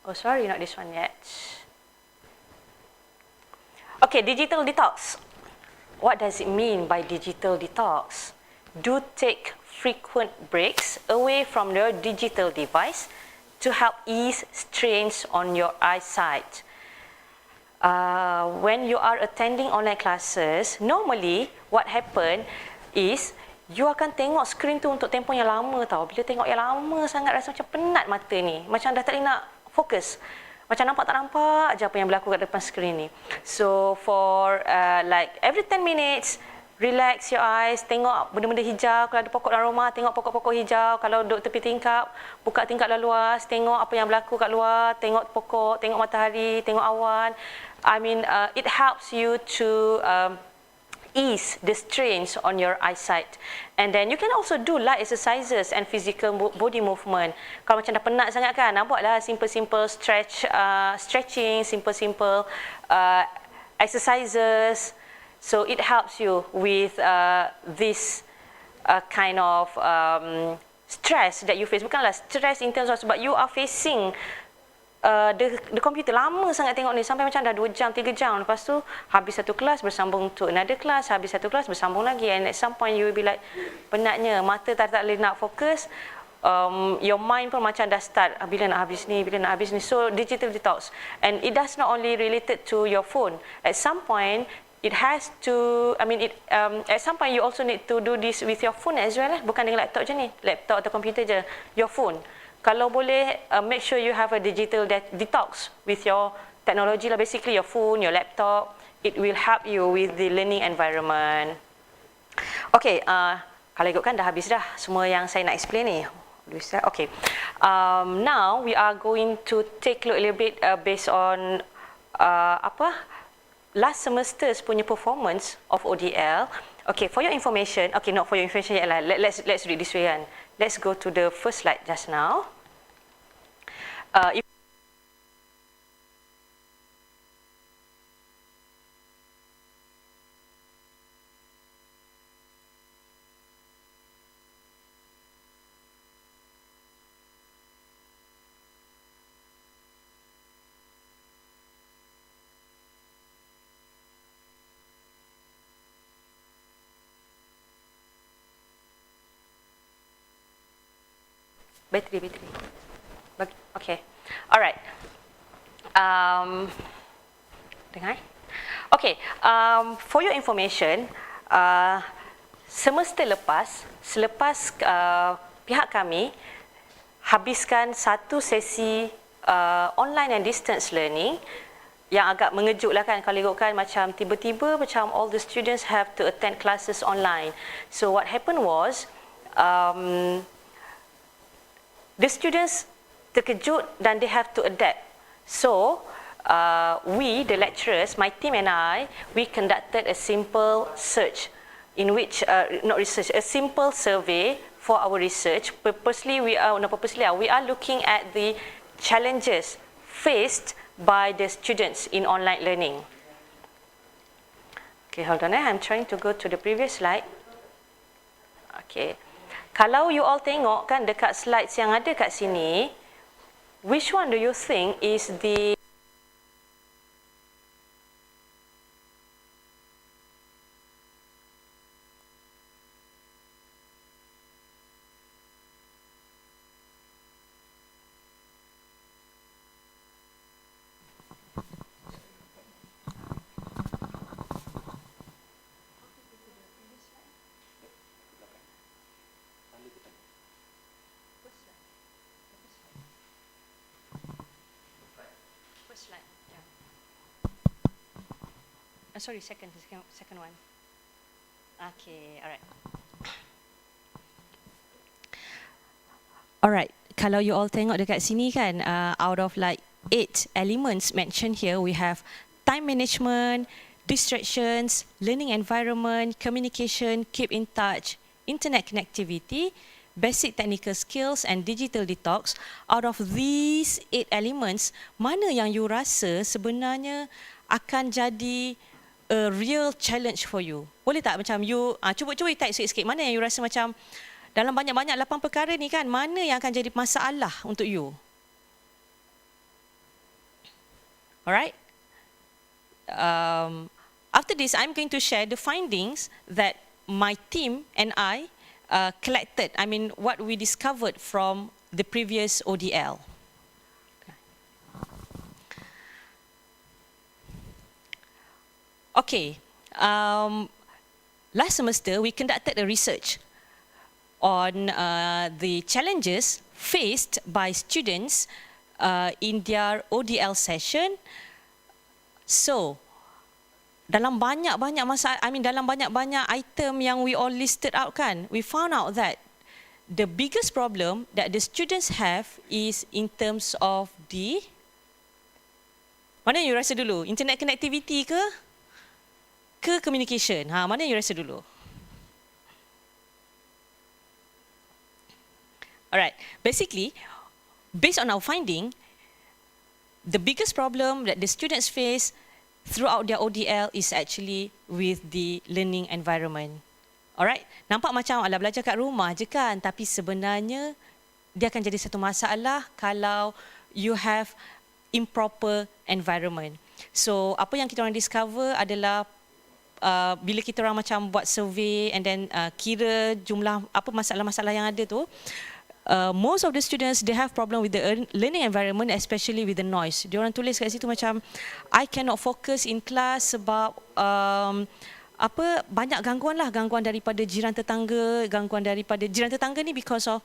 oh sorry, not this one yet. Okay, digital detox. What does it mean by digital detox? Do take frequent breaks away from your digital device to help ease strains on your eyesight. When you are attending online classes, normally what happen is you akan tengok skrin tu untuk tempoh yang lama tau. Bila tengok yang lama sangat rasa macam penat mata ni. Macam dah tak boleh nak fokus. Macam nampak tak nampak je apa yang berlaku kat depan skrin ni. So for like every 10 minutes, relax your eyes, tengok benda-benda hijau. Kalau ada pokok dalam rumah, tengok pokok-pokok hijau. Kalau duduk tepi tingkap, buka tingkap luas, tengok apa yang berlaku kat luar, tengok pokok, tengok matahari, tengok awan. I mean, it helps you to ease the strains on your eyesight. And then you can also do light exercises and physical body movement. Kalau macam dah penat sangat kan, nak buatlah simple-simple stretching, simple-simple exercises. So it helps you with this kind of stress that you face. Bukanlah stress in terms of sebab you are facing the computer lama sangat tengok ni sampai macam dah 2 jam, 3 jam. Lepas tu habis satu kelas bersambung to another class, habis satu kelas bersambung lagi, and at some point you will be like penatnya, mata tak boleh nak fokus. Your mind pun macam dah start bila nak habis ni, bila nak habis ni. So digital detox, and it does not only related to your phone. At some point it has to, I mean at some point you also need to do this with your phone as well. Bukan dengan laptop je ni, laptop atau komputer je, your phone. Kalau boleh, make sure you have a digital detox with your technology lah, basically your phone, your laptop. It will help you with the learning environment. Okay, kalau ikutkan dah habis dah semua yang saya nak explain ni. Okay, now we are going to take a look a little bit based on last semester's punya performance of ODL. Okay, for your information, okay, not for your information yet lah. Let's read this way kan. Let's go to the first slide just now. Battery. Okay, alright. Dengar? Okay, for your information, semester lepas, selepas pihak kami habiskan satu sesi online and distance learning yang agak mengejut lah kan, kalau ikutkan macam tiba-tiba macam all the students have to attend classes online. So what happened was, the students terkejut dan they have to adapt. So, we, the lecturers, my team and I, we conducted a simple search in which, a simple survey for our research. We are looking at the challenges faced by the students in online learning. Okay, hold on, I'm trying to go to the previous slide. Okay, kalau you all tengok kan dekat slides yang ada kat sini, which one do you think is the slide? Yeah. Sorry, second one. Okay, alright. Alright, kalau you all tengok dekat sini kan, out of like 8 elements mentioned here, we have time management, distractions, learning environment, communication, keep in touch, internet connectivity, basic technical skills and digital detox. Out of these 8 elements, mana yang you rasa sebenarnya akan jadi a real challenge for you? Boleh tak macam you, cuba you type sikit-sikit, mana yang you rasa macam dalam banyak-banyak 8 perkara ni kan, mana yang akan jadi masalah untuk you? Alright? After this, I'm going to share the findings that my team and I collected, what we discovered from the previous ODL. Okay, last semester we conducted a research on the challenges faced by students in their ODL session. So, dalam banyak-banyak dalam banyak-banyak item yang we all listed out kan, we found out that the biggest problem that the students have is in terms of the, mana you rasa dulu? Internet connectivity ke communication? Mana you rasa dulu? Alright, basically, based on our finding, the biggest problem that the students face throughout their ODL is actually with the learning environment. Alright, nampak macam alah belajar kat rumah je kan, tapi sebenarnya dia akan jadi satu masalah kalau you have improper environment. So, apa yang kita orang discover adalah bila kita orang macam buat survey and then kira jumlah apa masalah-masalah yang ada tu, most of the students, they have problem with the learning environment, especially with the noise. Diorang tulis kat situ macam, I cannot focus in class sebab banyak gangguan daripada jiran tetangga, jiran tetangga ni because of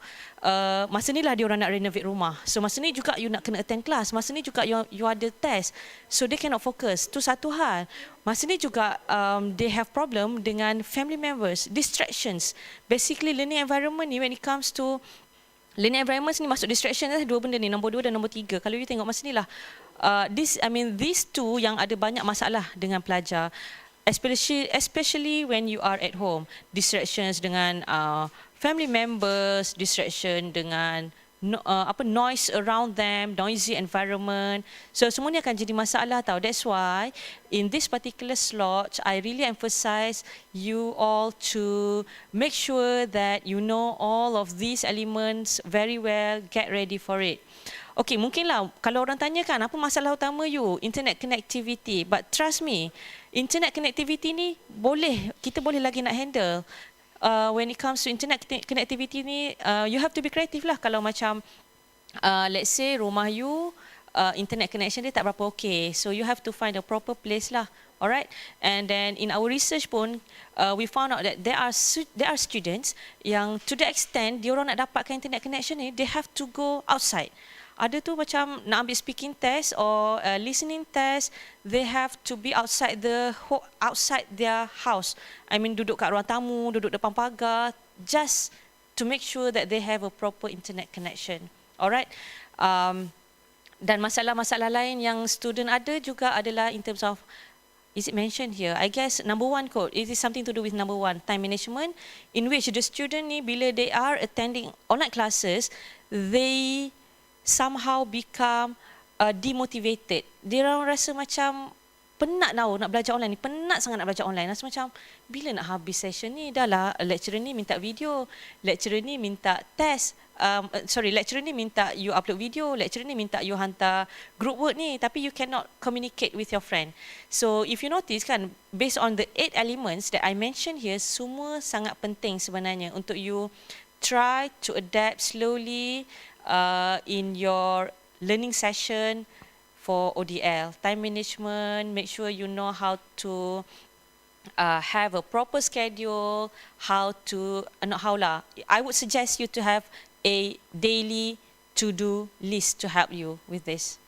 masa ni lah diorang nak renovate rumah. So masa ni juga you nak kena attend class, masa ni juga you ada test. So they cannot focus. Tu satu hal. Masa ni juga they have problem dengan family members, distractions. Basically learning environment ni when it comes to learning environment ni masuk distraction dua benda ni, nombor 2 dan nombor 3. Kalau you tengok masa ni lah, these two yang ada banyak masalah dengan pelajar, especially when you are at home. Distractions dengan family members, distraction dengan noise around them, noisy environment. So semua ni akan jadi masalah tau. That's why in this particular slot, I really emphasize you all to make sure that you know all of these elements very well, get ready for it. Okay, mungkinlah kalau orang tanya kan, apa masalah utama you? Internet connectivity. But trust me, internet connectivity ni kita boleh lagi nak handle. When it comes to internet connectivity ni, you have to be creative lah. Kalau macam, let's say rumah you, internet connection dia tak berapa okay. So you have to find a proper place lah. Alright? And then in our research pun, we found out that there are students yang to the extent dia orang nak dapatkan internet connection ni, they have to go outside. Ada tu macam nak ambil speaking test or listening test, they have to be outside their house. Duduk kat ruang tamu, duduk depan pagar, just to make sure that they have a proper internet connection. Alright? Dan masalah-masalah lain yang student ada juga adalah in terms of, is it mentioned here? I guess number 1 kot, it is something to do with number 1, time management, in which the student ni bila they are attending online classes, they somehow become demotivated. Dia orang rasa macam penat tahu nak belajar online ni, penat sangat nak belajar online. Rasa macam bila nak habis session ni, dah lah lecturer ni minta video, lecturer ni minta test, lecturer ni minta you upload video, lecturer ni minta you hantar group work ni, tapi you cannot communicate with your friend. So if you notice kan, based on the 8 elements that I mentioned here, semua sangat penting sebenarnya untuk you try to adapt slowly in your learning session for ODL. Time management, make sure you know how to have a proper schedule, I would suggest you to have a daily to-do list to help you with this.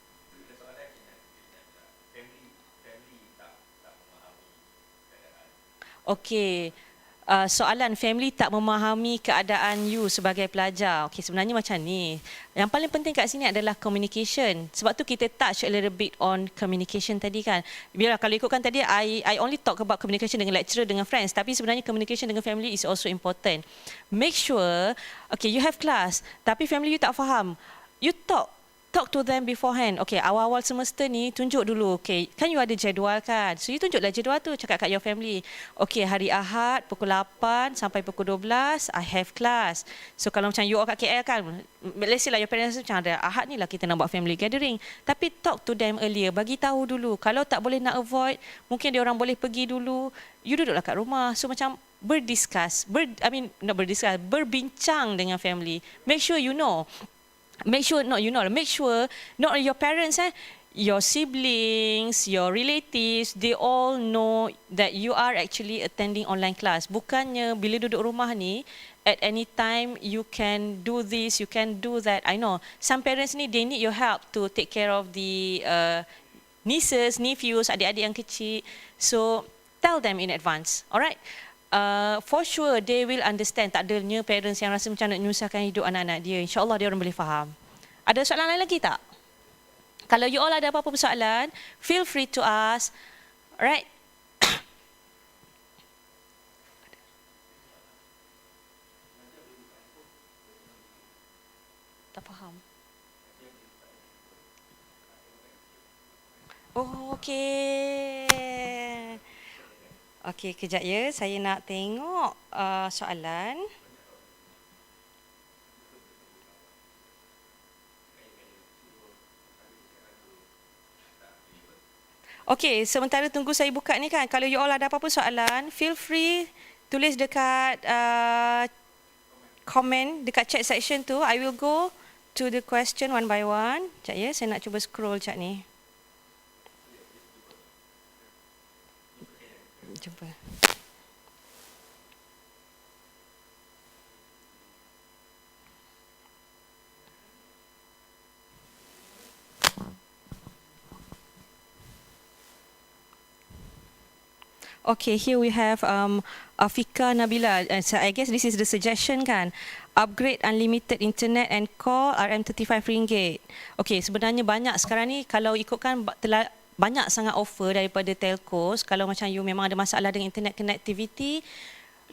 Okay. Soalan family tak memahami keadaan you sebagai pelajar. Okay, sebenarnya macam ni. Yang paling penting kat sini adalah communication. Sebab tu kita touch a little bit on communication tadi kan. Biarlah kalau ikutkan tadi, I only talk about communication dengan lecturer, dengan friends. Tapi sebenarnya communication dengan family is also important. Make sure, okay, you have class, tapi family you tak faham. You talk to them beforehand. Okay, awal-awal semester ni tunjuk dulu. Okay, kan you ada jadual kan? So you tunjuklah jadual tu, cakap kat your family. Okay, hari Ahad pukul 8 sampai pukul 12 I have class. So kalau macam you kat KL kan, let's say lah your parents macam ada Ahad ni lah kita nak buat family gathering. Tapi talk to them earlier, bagi tahu dulu. Kalau tak boleh nak avoid, mungkin dia orang boleh pergi dulu. You duduklah kat rumah. So macam berbincang dengan family. Make sure you know. Make sure not your parents, your siblings, your relatives, they all know that you are actually attending online class. Bukannya bila duduk rumah ni, at any time you can do this, you can do that. I know some parents ni they need your help to take care of the nieces, nephews, adik-adik yang kecil. So tell them in advance, alright? For sure they will understand. Tak adanya parents yang rasa macam nak menyusahkan hidup anak-anak dia. InsyaAllah dia orang boleh faham. Ada soalan lain lagi tak? Kalau you all ada apa-apa soalan, feel free to ask. Alright? Tak faham. Oh, okey. Okey, kejap ya. Saya nak tengok soalan. Okey, sementara tunggu saya buka ni kan. Kalau you all ada apa-apa soalan, feel free tulis dekat komen, dekat chat section tu. I will go to the question one by one. Sekejap ya, saya nak cuba scroll sekejap ni. Jumpa. Okay, here we have Afika Nabila. So I guess this is the suggestion kan. Upgrade unlimited internet and call RM35. Okay, sebenarnya banyak sekarang ni kalau ikutkan banyak sangat offer daripada telcos. Kalau macam you memang ada masalah dengan internet connectivity,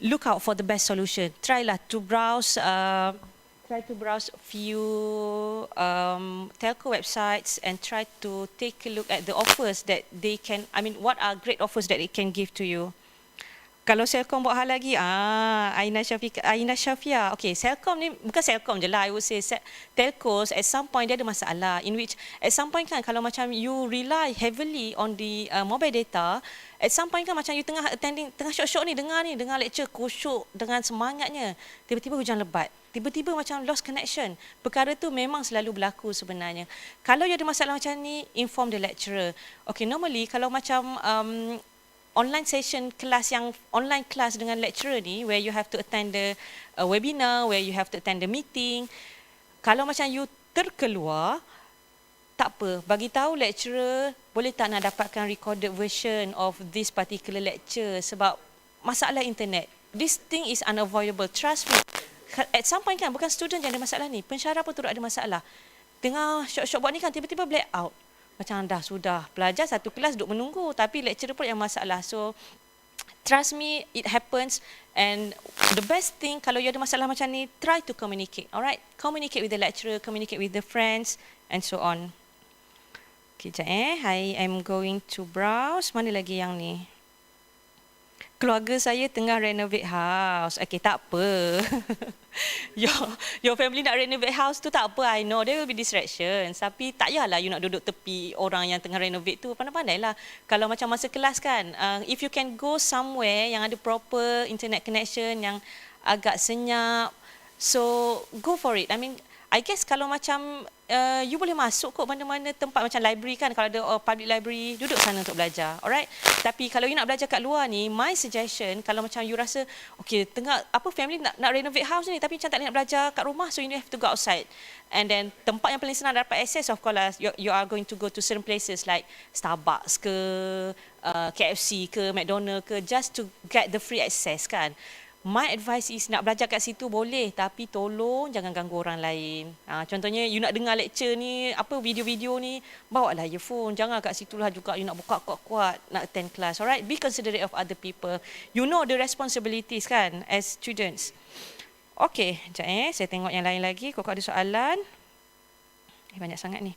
look out for the best solution. Try to browse few telco websites and try to take a look at the offers that they can, what are great offers that it can give to you. Kalau Selcom buat hal lagi, Aina Syafia. Okay, Selcom ni, bukan Selcom je lah, I would say telcos at some point dia ada masalah, in which at some point kan, kalau macam you rely heavily on the mobile data, at some point kan macam you tengah syok-syok ni, dengar lecture, kusyuk dengan semangatnya, tiba-tiba hujan lebat, tiba-tiba macam lost connection. Perkara tu memang selalu berlaku sebenarnya. Kalau you ada masalah macam ni, inform the lecturer. Okay, normally kalau macam online session kelas yang online class dengan lecturer ni, where you have to attend the webinar, where you have to attend the meeting, kalau macam you terkeluar, tak apa, bagi tahu lecturer, boleh tak nak dapatkan recorded version of this particular lecture, sebab masalah internet, this thing is unavoidable, trust me. At some point kan, bukan student yang ada masalah ni, pensyarah pun turut ada masalah. Tengah syok-syok buat ni kan, tiba-tiba black out. Macam dah sudah pelajar satu kelas duduk menunggu, tapi lecturer pun yang masalah. So trust me, it happens. And the best thing, kalau you ada masalah macam ni, try to communicate. Alright, communicate with the lecturer, communicate with the friends, and so on. Sekejap I am going to browse. Mana lagi yang ni? Keluarga saya tengah renovate house. Okay, tak apa. your family nak renovate house tu tak apa. I know there will be distractions. Tapi tak payahlah you nak duduk tepi orang yang tengah renovate tu. Pandai-pandailah. Kalau macam masa kelas kan, if you can go somewhere yang ada proper internet connection, yang agak senyap, so go for it. I mean, I guess kalau macam you boleh masuk kot mana-mana tempat macam library kan, kalau ada public library, duduk sana untuk belajar, alright? Tapi kalau you nak belajar kat luar ni, my suggestion, kalau macam you rasa, okay, tengah family nak renovate house ni, tapi macam tak nak belajar kat rumah, so you have to go outside. And then tempat yang paling senang dapat access, of course lah, you are going to go to certain places like Starbucks ke, KFC ke, McDonald ke, just to get the free access kan. My advice is nak belajar kat situ boleh, tapi tolong jangan ganggu orang lain. Contohnya you nak dengar lecture ni, video-video ni, bawa lah earphone. Jangan kat situ lah juga you nak buka kuat-kuat nak attend class. Alright, be considerate of other people. You know the responsibilities kan as students. Okay, sekejap saya tengok yang lain lagi. Kok ada soalan? Banyak sangat ni.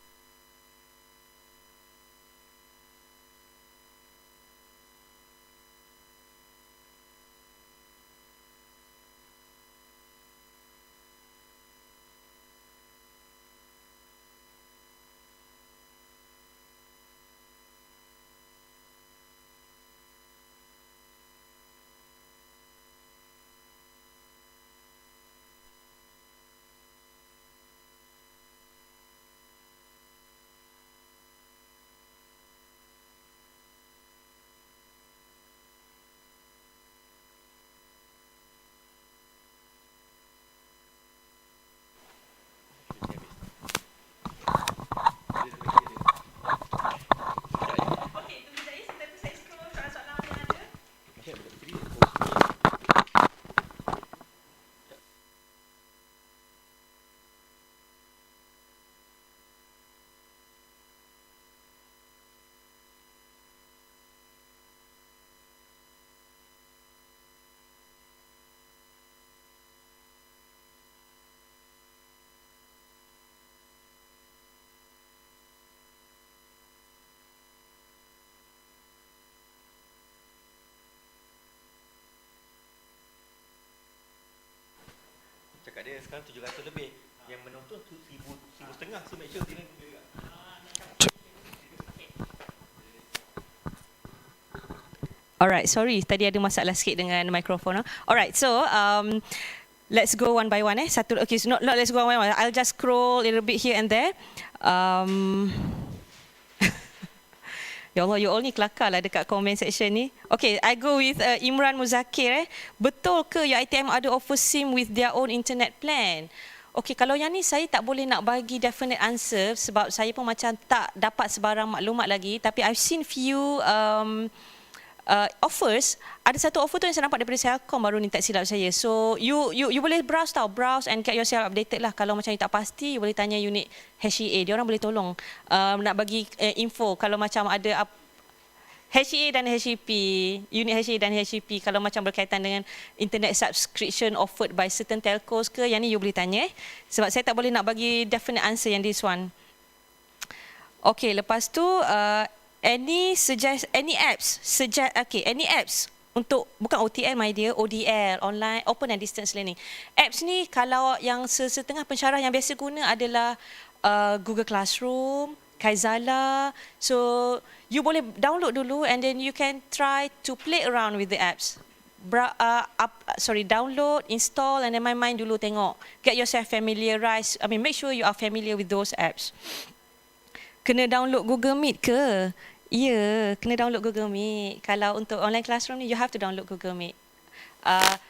Cakap dia sekarang 700 lebih. Yang menonton 1,500. So make sure dia Alright, sorry. Tadi ada masalah sikit dengan mikrofon. Alright, so let's go one by one. Okay, so not let's go one by one. I'll just scroll a little bit here and there. Ya Allah, you all ni kelakar lah dekat comment section ni. Okay, I go with Imran Muzakir. Betul ke UiTM ada offer SIM with their own internet plan? Okay, kalau yang ni saya tak boleh nak bagi definite answer sebab saya pun macam tak dapat sebarang maklumat lagi. Tapi I've seen few offers. Ada satu offer tu yang saya nampak daripada Selcom baru ni, tak silap saya. So you boleh browse and get yourself updated lah. Kalau macam you tak pasti, you boleh tanya unit HEA. Dia orang boleh tolong nak bagi info kalau macam ada HEA dan HEP, unit HEA dan HEP, kalau macam berkaitan dengan internet subscription offered by certain telcos ke, yang ni you boleh tanya sebab saya tak boleh nak bagi definite answer yang this one. Okay, lepas tu any apps untuk, bukan OTL my dear, ODL, online open and distance learning. Apps ni kalau yang setengah pensyarah yang biasa guna adalah Google Classroom, Kaizala. So you boleh download dulu and then you can try to play around with the apps. Download, install and then main-main dulu, tengok. Get yourself familiarized. I mean, make sure you are familiar with those apps. Kena download Google Meet ke? Ya, kena download Google Meet. Kalau untuk online classroom ni, you have to download Google Meet.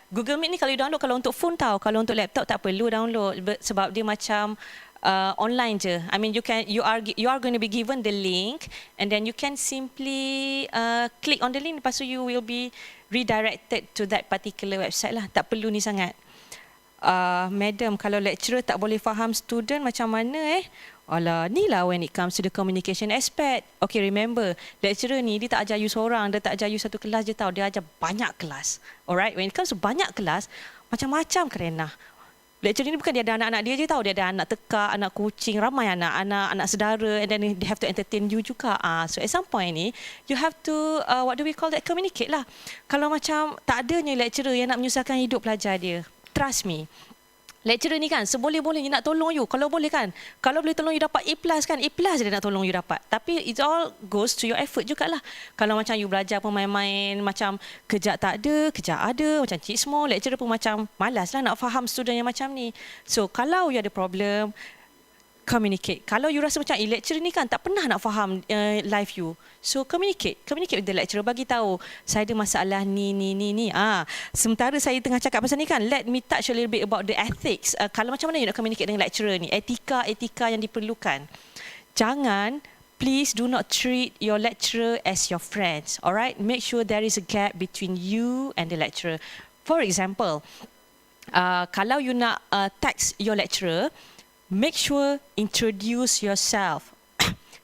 Google Meet ni kalau you download, kalau untuk phone tahu, kalau untuk laptop tak perlu download sebab dia macam online je. I mean, you are going to be given the link and then you can simply click on the link, lepas tu you will be redirected to that particular website lah. Tak perlu ni sangat. Madam, kalau lecturer tak boleh faham student macam mana Alah, ni lah when it comes to the communication aspect. Okay, remember, lecturer ni dia tak ajar you seorang, dia tak ajar you satu kelas je tau, dia ajar banyak kelas. Alright, when it comes to banyak kelas, macam-macam kerenah. lecturer ni bukan dia ada anak-anak dia je tau, dia ada anak tekak, anak kucing, ramai anak saudara, and then they have to entertain you juga. So at some point ni you have to what do we call that, communicate lah. Kalau macam tak adanya lecturer yang nak menyusahkan hidup pelajar dia, trust me, lecturer ni kan seboleh-bolehnya nak tolong you. Kalau boleh kan, kalau boleh tolong you dapat A+ kan, A+ dia nak tolong you dapat. Tapi it all goes to your effort jugalah. Kalau macam you belajar pun main-main, macam kejap tak ada, kejap ada, macam cik semua, lecturer pun macam malas lah nak faham student yang macam ni. So kalau you ada problem, communicate. Kalau you rasa macam lecturer ni kan tak pernah nak faham life you, so communicate with the lecturer, bagi tahu saya ada masalah ni. Sementara saya tengah cakap pasal ni kan, let me touch a little bit about the ethics. Kalau macam mana you nak communicate dengan lecturer ni, etika yang diperlukan. Please do not treat your lecturer as your friends. Alright, make sure there is a gap between you and the lecturer. For example, kalau you nak text your lecturer, make sure introduce yourself.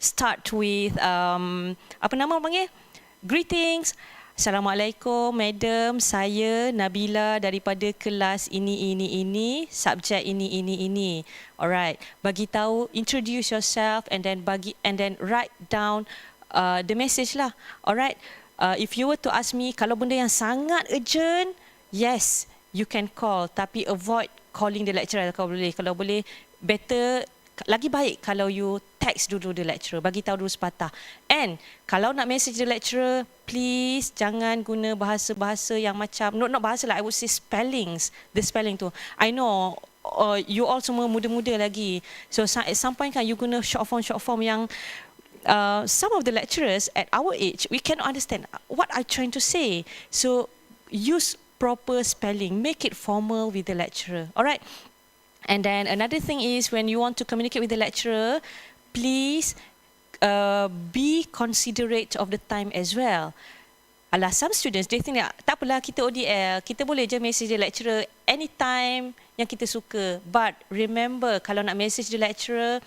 Start with apa nama panggil? Greetings. Assalamualaikum, madam. Saya Nabila daripada kelas ini, subjek ini. Alright. Bagi tahu, introduce yourself and then write down the message lah. Alright. If you were to ask me, kalau benda yang sangat urgent, yes, you can call, tapi avoid calling the lecturer kalau boleh. Better, lagi baik kalau you text dulu the lecturer, bagi tahu dulu sepatah. And kalau nak message the lecturer, please jangan guna bahasa-bahasa yang macam, not bahasa lah, I would say spellings. The spelling tu, I know you all semua muda-muda lagi, so at some point kan you guna short form yang some of the lecturers at our age, we cannot understand what I'm trying to say. So use proper spelling, make it formal with the lecturer. Alright. And then another thing is, when you want to communicate with the lecturer, please be considerate of the time as well. Some students, they think that, tak apalah, kita ODL, kita boleh je message the lecturer anytime yang kita suka. But remember, kalau nak message the lecturer,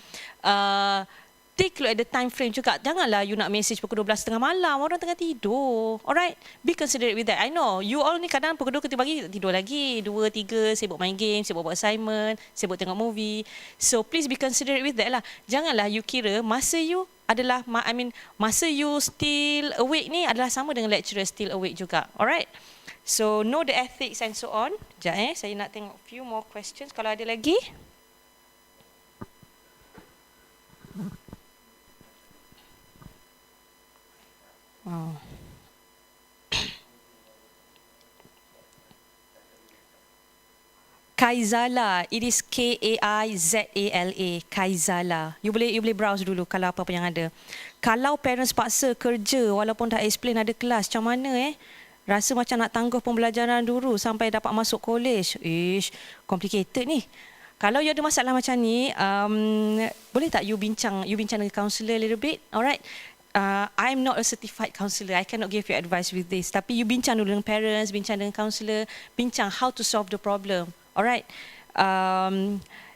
take look at the time frame juga. Janganlah you nak message pukul 12 tengah malam, orang tengah tidur. Alright, be considerate with that. I know you all ni kadang pukul 2 pagi tidur lagi, 2, 3 sibuk main game, sibuk buat assignment, sibuk tengok movie. So please be considerate with that lah. Janganlah you kira masa you adalah, masa you still awake ni adalah sama dengan lecturer still awake juga. Alright, so know the ethics and so on. Sekejap saya nak tengok few more questions kalau ada lagi. Wow. Kaizala, it is Kaizala, Kaizala. You boleh browse dulu kalau apa-apa yang ada. Kalau parents paksa kerja walaupun dah explain ada kelas, macam mana Rasa macam nak tangguh pembelajaran dulu sampai dapat masuk college. Complicated ni. Kalau you ada masalah macam ni, boleh tak you bincang dengan counselor a little bit, alright? I'm not a certified counsellor. I cannot give you advice with this. Tapi you bincang dulu dengan parents, bincang dengan counsellor, bincang how to solve the problem. Alright.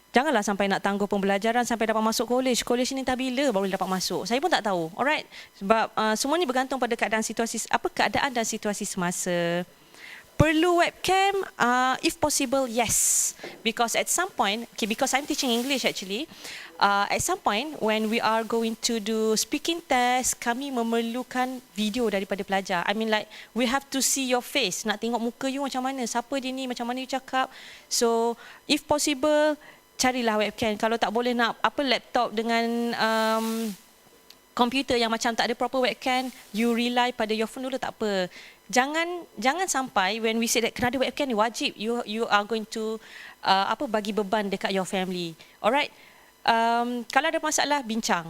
Janganlah sampai nak tangguh pembelajaran sampai dapat masuk college. College ni tak bila baru dapat masuk. Saya pun tak tahu. Alright. Sebab semua ni bergantung pada keadaan dan situasi semasa. Perlu webcam? If possible, yes. Because at some point, because I'm teaching English actually, at some point when we are going to do speaking test, kami memerlukan video daripada pelajar. I mean like, we have to see your face. Nak tengok muka you macam mana, siapa dia ni, macam mana you cakap. So, if possible, carilah webcam. Kalau tak boleh nak laptop dengan komputer yang macam tak ada proper webcam, you rely pada your phone dulu, tak apa. Jangan sampai when we say that kena ada webcam ni wajib, you are going to bagi beban dekat your family. Alright. Kalau ada masalah, bincang.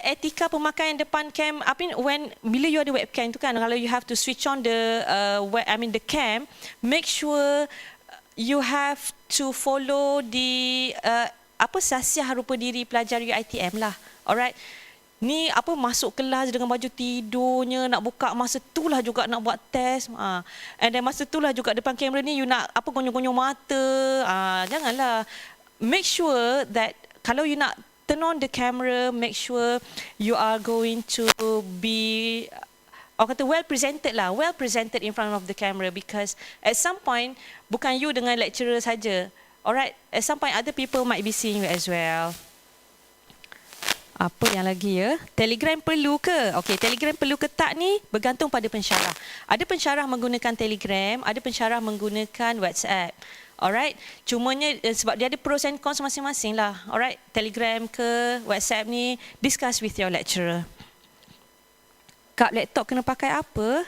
Etika pemakaian depan cam. Bila you ada webcam tu kan, kalau you have to switch on the cam, make sure you have to follow the sasiah rupa diri pelajar UiTM lah. Alright. Ni masuk kelas dengan baju tidurnya, nak buka masa itulah juga nak buat test. And then masa itulah juga depan kamera ni you nak gonyong-gonyong mata. Janganlah. Make sure that kalau you nak turn on the camera, make sure you are going to be orang kata well presented lah, well presented in front of the camera, because at some point bukan you dengan lecturer saja. Alright, at some point other people might be seeing you as well. Apa yang lagi ya? Telegram perlu ke? Okey, Telegram perlu ke tak ni bergantung pada pensyarah. Ada pensyarah menggunakan Telegram, ada pensyarah menggunakan WhatsApp. Alright, cumanya sebab dia ada pros and cons masing-masing lah. Alright, Telegram ke WhatsApp ni, discuss with your lecturer. Kad laptop kena pakai apa?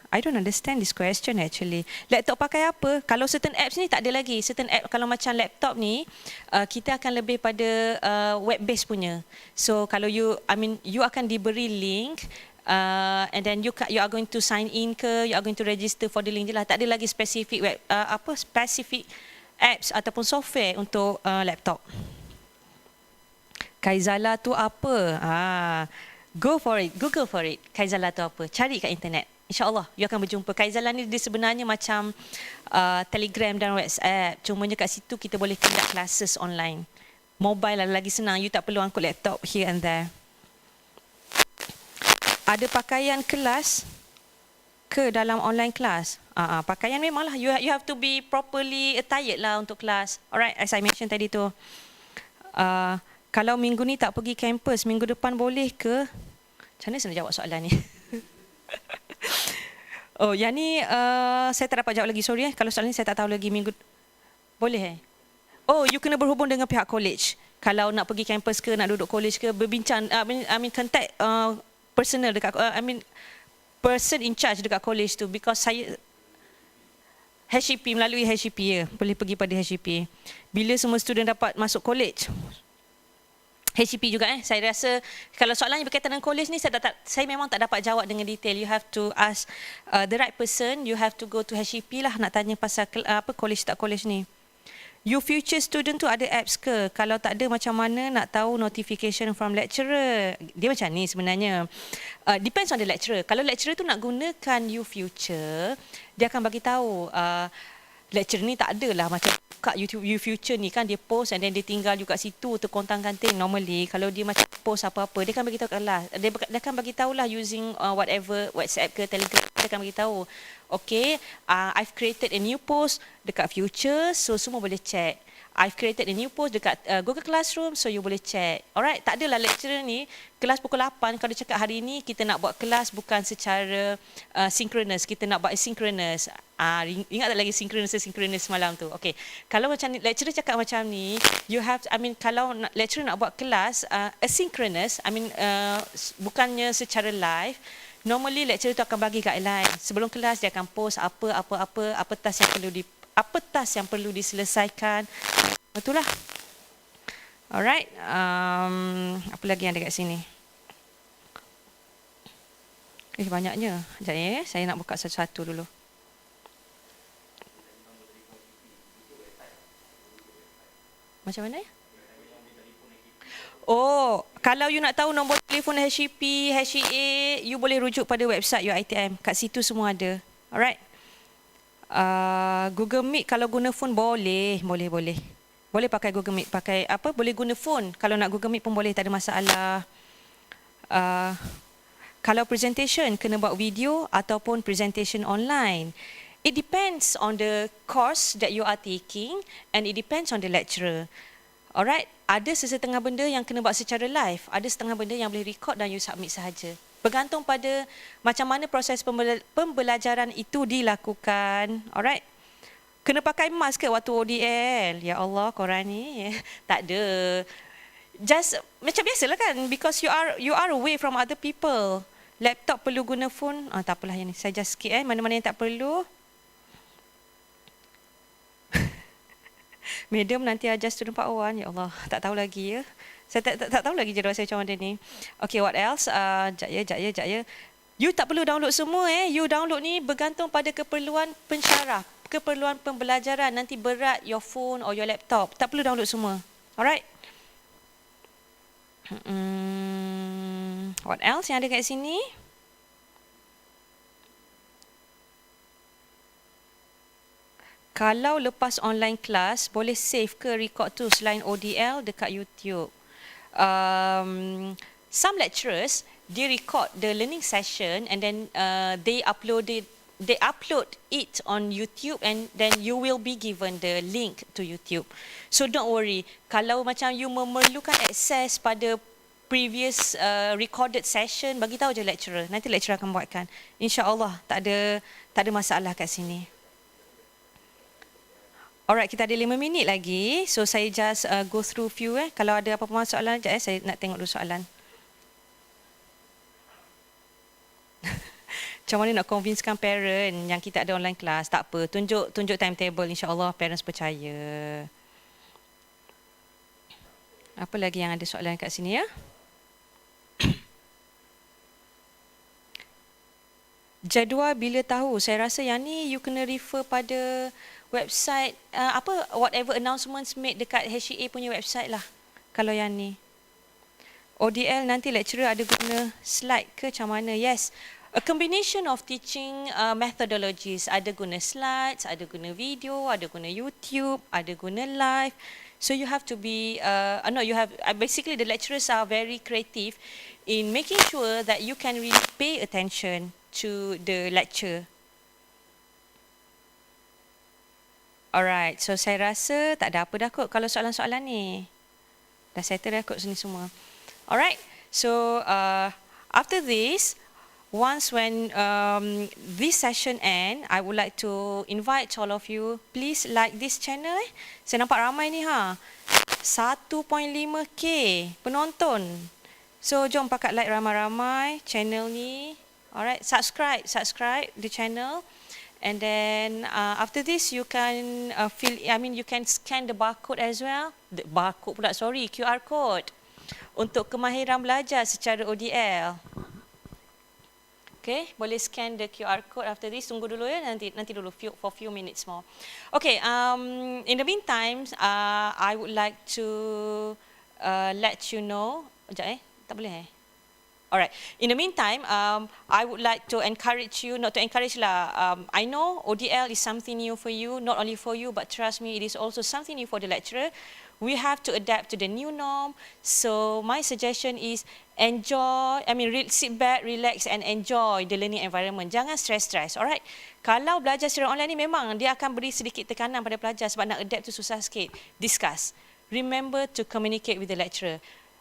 I don't understand this question actually. Laptop pakai apa? Kalau certain apps ni tak ada lagi. Certain app kalau macam laptop ni, kita akan lebih pada web based punya. So kalau you akan diberi link, and then you are going to sign in ke, you are going to register for the link je lah. Tak ada lagi specific web, specific apps ataupun software untuk laptop. Kaizala tu apa? Go for it, Google for it. Kaizala tu apa? Cari kat internet. InsyaAllah, you akan berjumpa. Kaizala ni dia sebenarnya macam Telegram dan WhatsApp. Cumanya kat situ kita boleh conduct classes online. Mobile lah lagi senang. You tak perlu angkut laptop here and there. Ada pakaian kelas ke dalam online class? Pakaian memanglah. You have to be properly attired lah untuk kelas. Alright, as I mentioned tadi tu. Kalau minggu ni tak pergi kampus, minggu depan boleh ke? Macam mana saya nak jawab soalan ni? Oh, yang ni saya tak dapat jawab lagi. Sorry kalau soalan ni saya tak tahu lagi. Minggu boleh Oh, you kena berhubung dengan pihak college. Kalau nak pergi kampus ke, nak duduk college ke, berbincang, contact personal dekat, person in charge dekat college tu, because saya HCP, melalui HCP ya, boleh pergi pada HCP. Bila semua student dapat masuk college, HCP juga saya rasa kalau soalan yang berkaitan dengan college ni saya memang tak dapat jawab dengan detail. You have to ask the right person. You have to go to HCP lah nak tanya pasal college tak college ni. You future student tu ada apps ke? Kalau tak ada, macam mana nak tahu notification from lecturer? Dia macam ni sebenarnya. Depends on the lecturer. Kalau lecturer tu nak gunakan you future, dia akan bagi tahu. Lecturer ni tak adalah macam buka YouTube You Future ni kan, dia post and then dia tinggal juga situ terkontang-kanting. Normally kalau dia macam post apa-apa, dia akan bagi tahu kat kelas. Dia akan bagi tahulah using whatever, WhatsApp ke Telegram, dia akan bagi tahu. Okay, I've created a new post dekat Future, so semua boleh check. I've created a new post dekat Google Classroom, so you boleh check. Alright, tak adalah lecturer ni kelas pukul 8, kalau dia cakap hari ni kita nak buat kelas bukan secara synchronous, kita nak buat asynchronous. Ingat tak lagi synchronous malam tu? Okay, kalau macam ni, lecturer cakap macam ni, you have, kalau lecturer nak buat kelas asynchronous, bukannya secara live, normally lecturer tu akan bagi guideline. Sebelum kelas dia akan post apa task yang perlu diselesaikan. Itulah. Alright. Apa lagi yang ada kat sini? Banyaknya. Sekejap ya. Saya nak buka satu-satu dulu. Macam mana? Oh, kalau you nak tahu nombor telefon HCP, HCA, you boleh rujuk pada website UiTM. Kat situ semua ada. Alright. Google Meet kalau guna phone boleh. Boleh pakai Google Meet, boleh guna phone. Kalau nak Google Meet pun boleh, tak ada masalah. Kalau presentation kena buat video ataupun presentation online. It depends on the course that you are taking and it depends on the lecturer. Alright, ada sesetengah benda yang kena buat secara live, ada setengah benda yang boleh record dan you submit sahaja. Bergantung pada macam mana proses pembelajaran itu dilakukan. Alright. Kena pakai mask ke waktu ODL? Ya Allah, korang ni tak ada. Just macam biasalah kan, because you are away from other people. Laptop perlu guna phone. Tak apalah yang ni. Saya just skip mana-mana yang tak perlu. Medium nanti ajar student part 1. Ya Allah, tak tahu lagi ya. Saya tak tahu lagi jadual saya macam mana ni. Okay, what else? Jap ya. You tak perlu download semua You download ni bergantung pada keperluan pensyarah, keperluan pembelajaran. Nanti berat your phone or your laptop. Tak perlu download semua. Alright? What else yang ada kat sini? Kalau lepas online class, boleh save ke record tu selain ODL dekat YouTube? Some lecturers, they record the learning session and then they upload it on YouTube, and then you will be given the link to YouTube. So don't worry, kalau macam you memerlukan akses pada previous recorded session, bagi tahu je lecturer, nanti lecturer akan buatkan. InsyaAllah tak ada masalah kat sini. Alright, kita ada 5 minit lagi. So saya just go through few. Kalau ada apa-apa soalan, sekejap saya nak tengok dulu soalan. Macam mana nak convincekan parent yang kita ada online class? Tak apa, tunjuk timetable, insya-Allah parents percaya. Apa lagi yang ada soalan kat sini ya? Jadual bila tahu? Saya rasa yang ni you kena refer pada website whatever announcements made dekat HEA punya website lah. Kalau yang ni. ODL nanti lecturer ada guna slide ke macam mana? Yes. A combination of teaching methodologies. Ada guna slides, ada guna video, ada guna YouTube, ada guna live. So you have to be, basically the lecturers are very creative in making sure that you can really pay attention to the lecture. Alright, so saya rasa tak ada apa dah kot kalau soalan-soalan ni. Dah settle dah kot sini semua. Alright, so after this, once when this session end, I would like to invite all of you, please like this channel. Saya nampak ramai ni 1.5k penonton. So jom pakat like ramai-ramai channel ni. Alright, subscribe the channel. And then after this, you can you can scan the barcode as well. QR code untuk kemahiran belajar secara ODL. Okay, boleh scan the QR code after this. Tunggu dulu ya, nanti dulu for few minutes more. Okay, in the meantime, I would like to let you know. Tak boleh Alright. In the meantime, I would like to encourage you, not to encourage lah. I know ODL is something new for you, not only for you, but trust me, it is also something new for the lecturer. We have to adapt to the new norm. So my suggestion is enjoy. Sit back, relax, and enjoy the learning environment. Jangan stress. Alright. Kalau belajar secara online ni memang dia akan beri sedikit tekanan pada pelajar sebab nak adapt tu susah sikit. Discuss. Remember to communicate with the lecturer.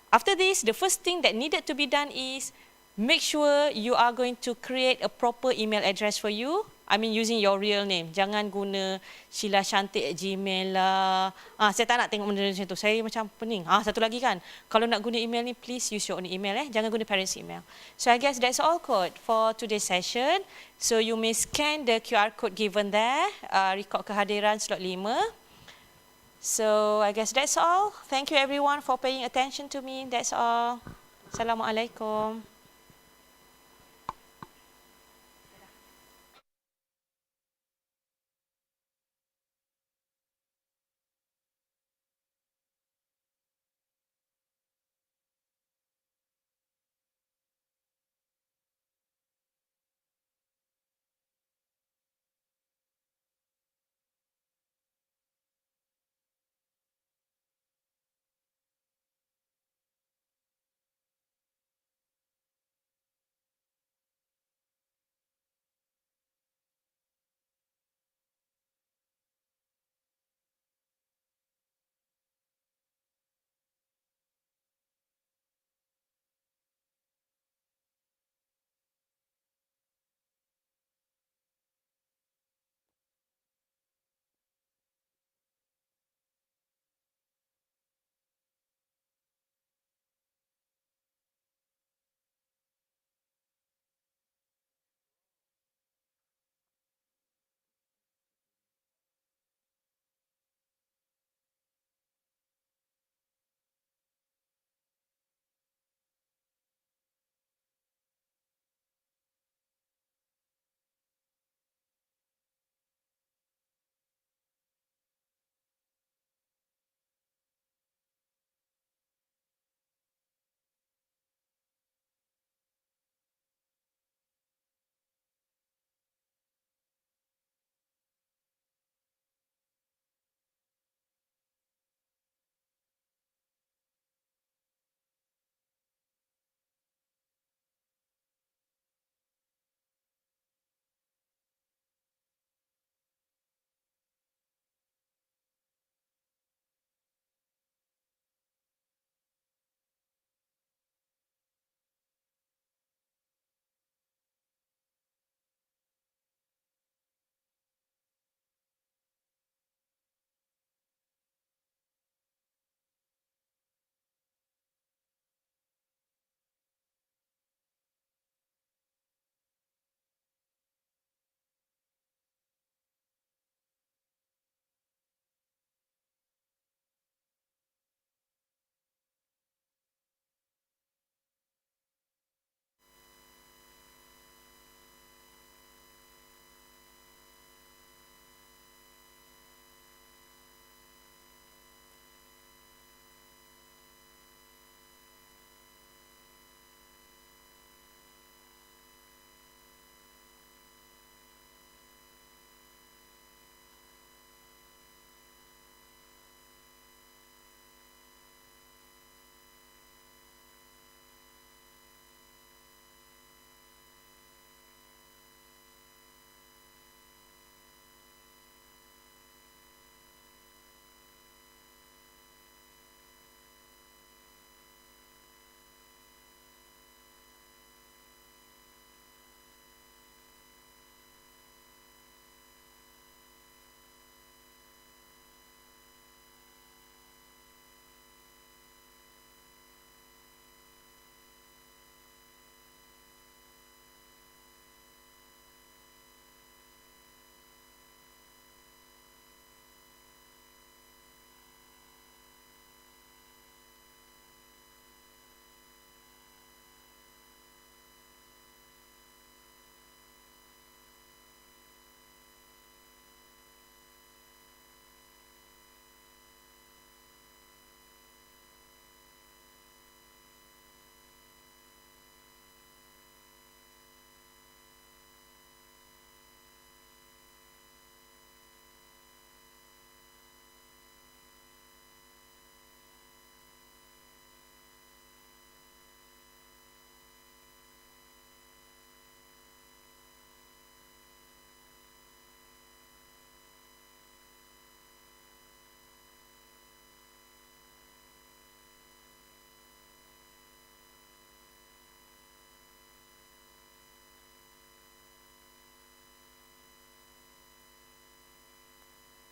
After this, the first thing that needed to be done is make sure you are going to create a proper email address for you. Using your real name. Jangan guna sheilashantik@gmail lah. Saya tak nak tengok benda macam tu. Saya macam pening. Satu lagi kan. Kalau nak guna email ni, please use your own email. Jangan guna parents' email. So I guess that's all code for today's session. So you may scan the QR code given there. Record kehadiran slot 5. So I guess that's all. Thank you everyone for paying attention to me. That's all. Assalamualaikum.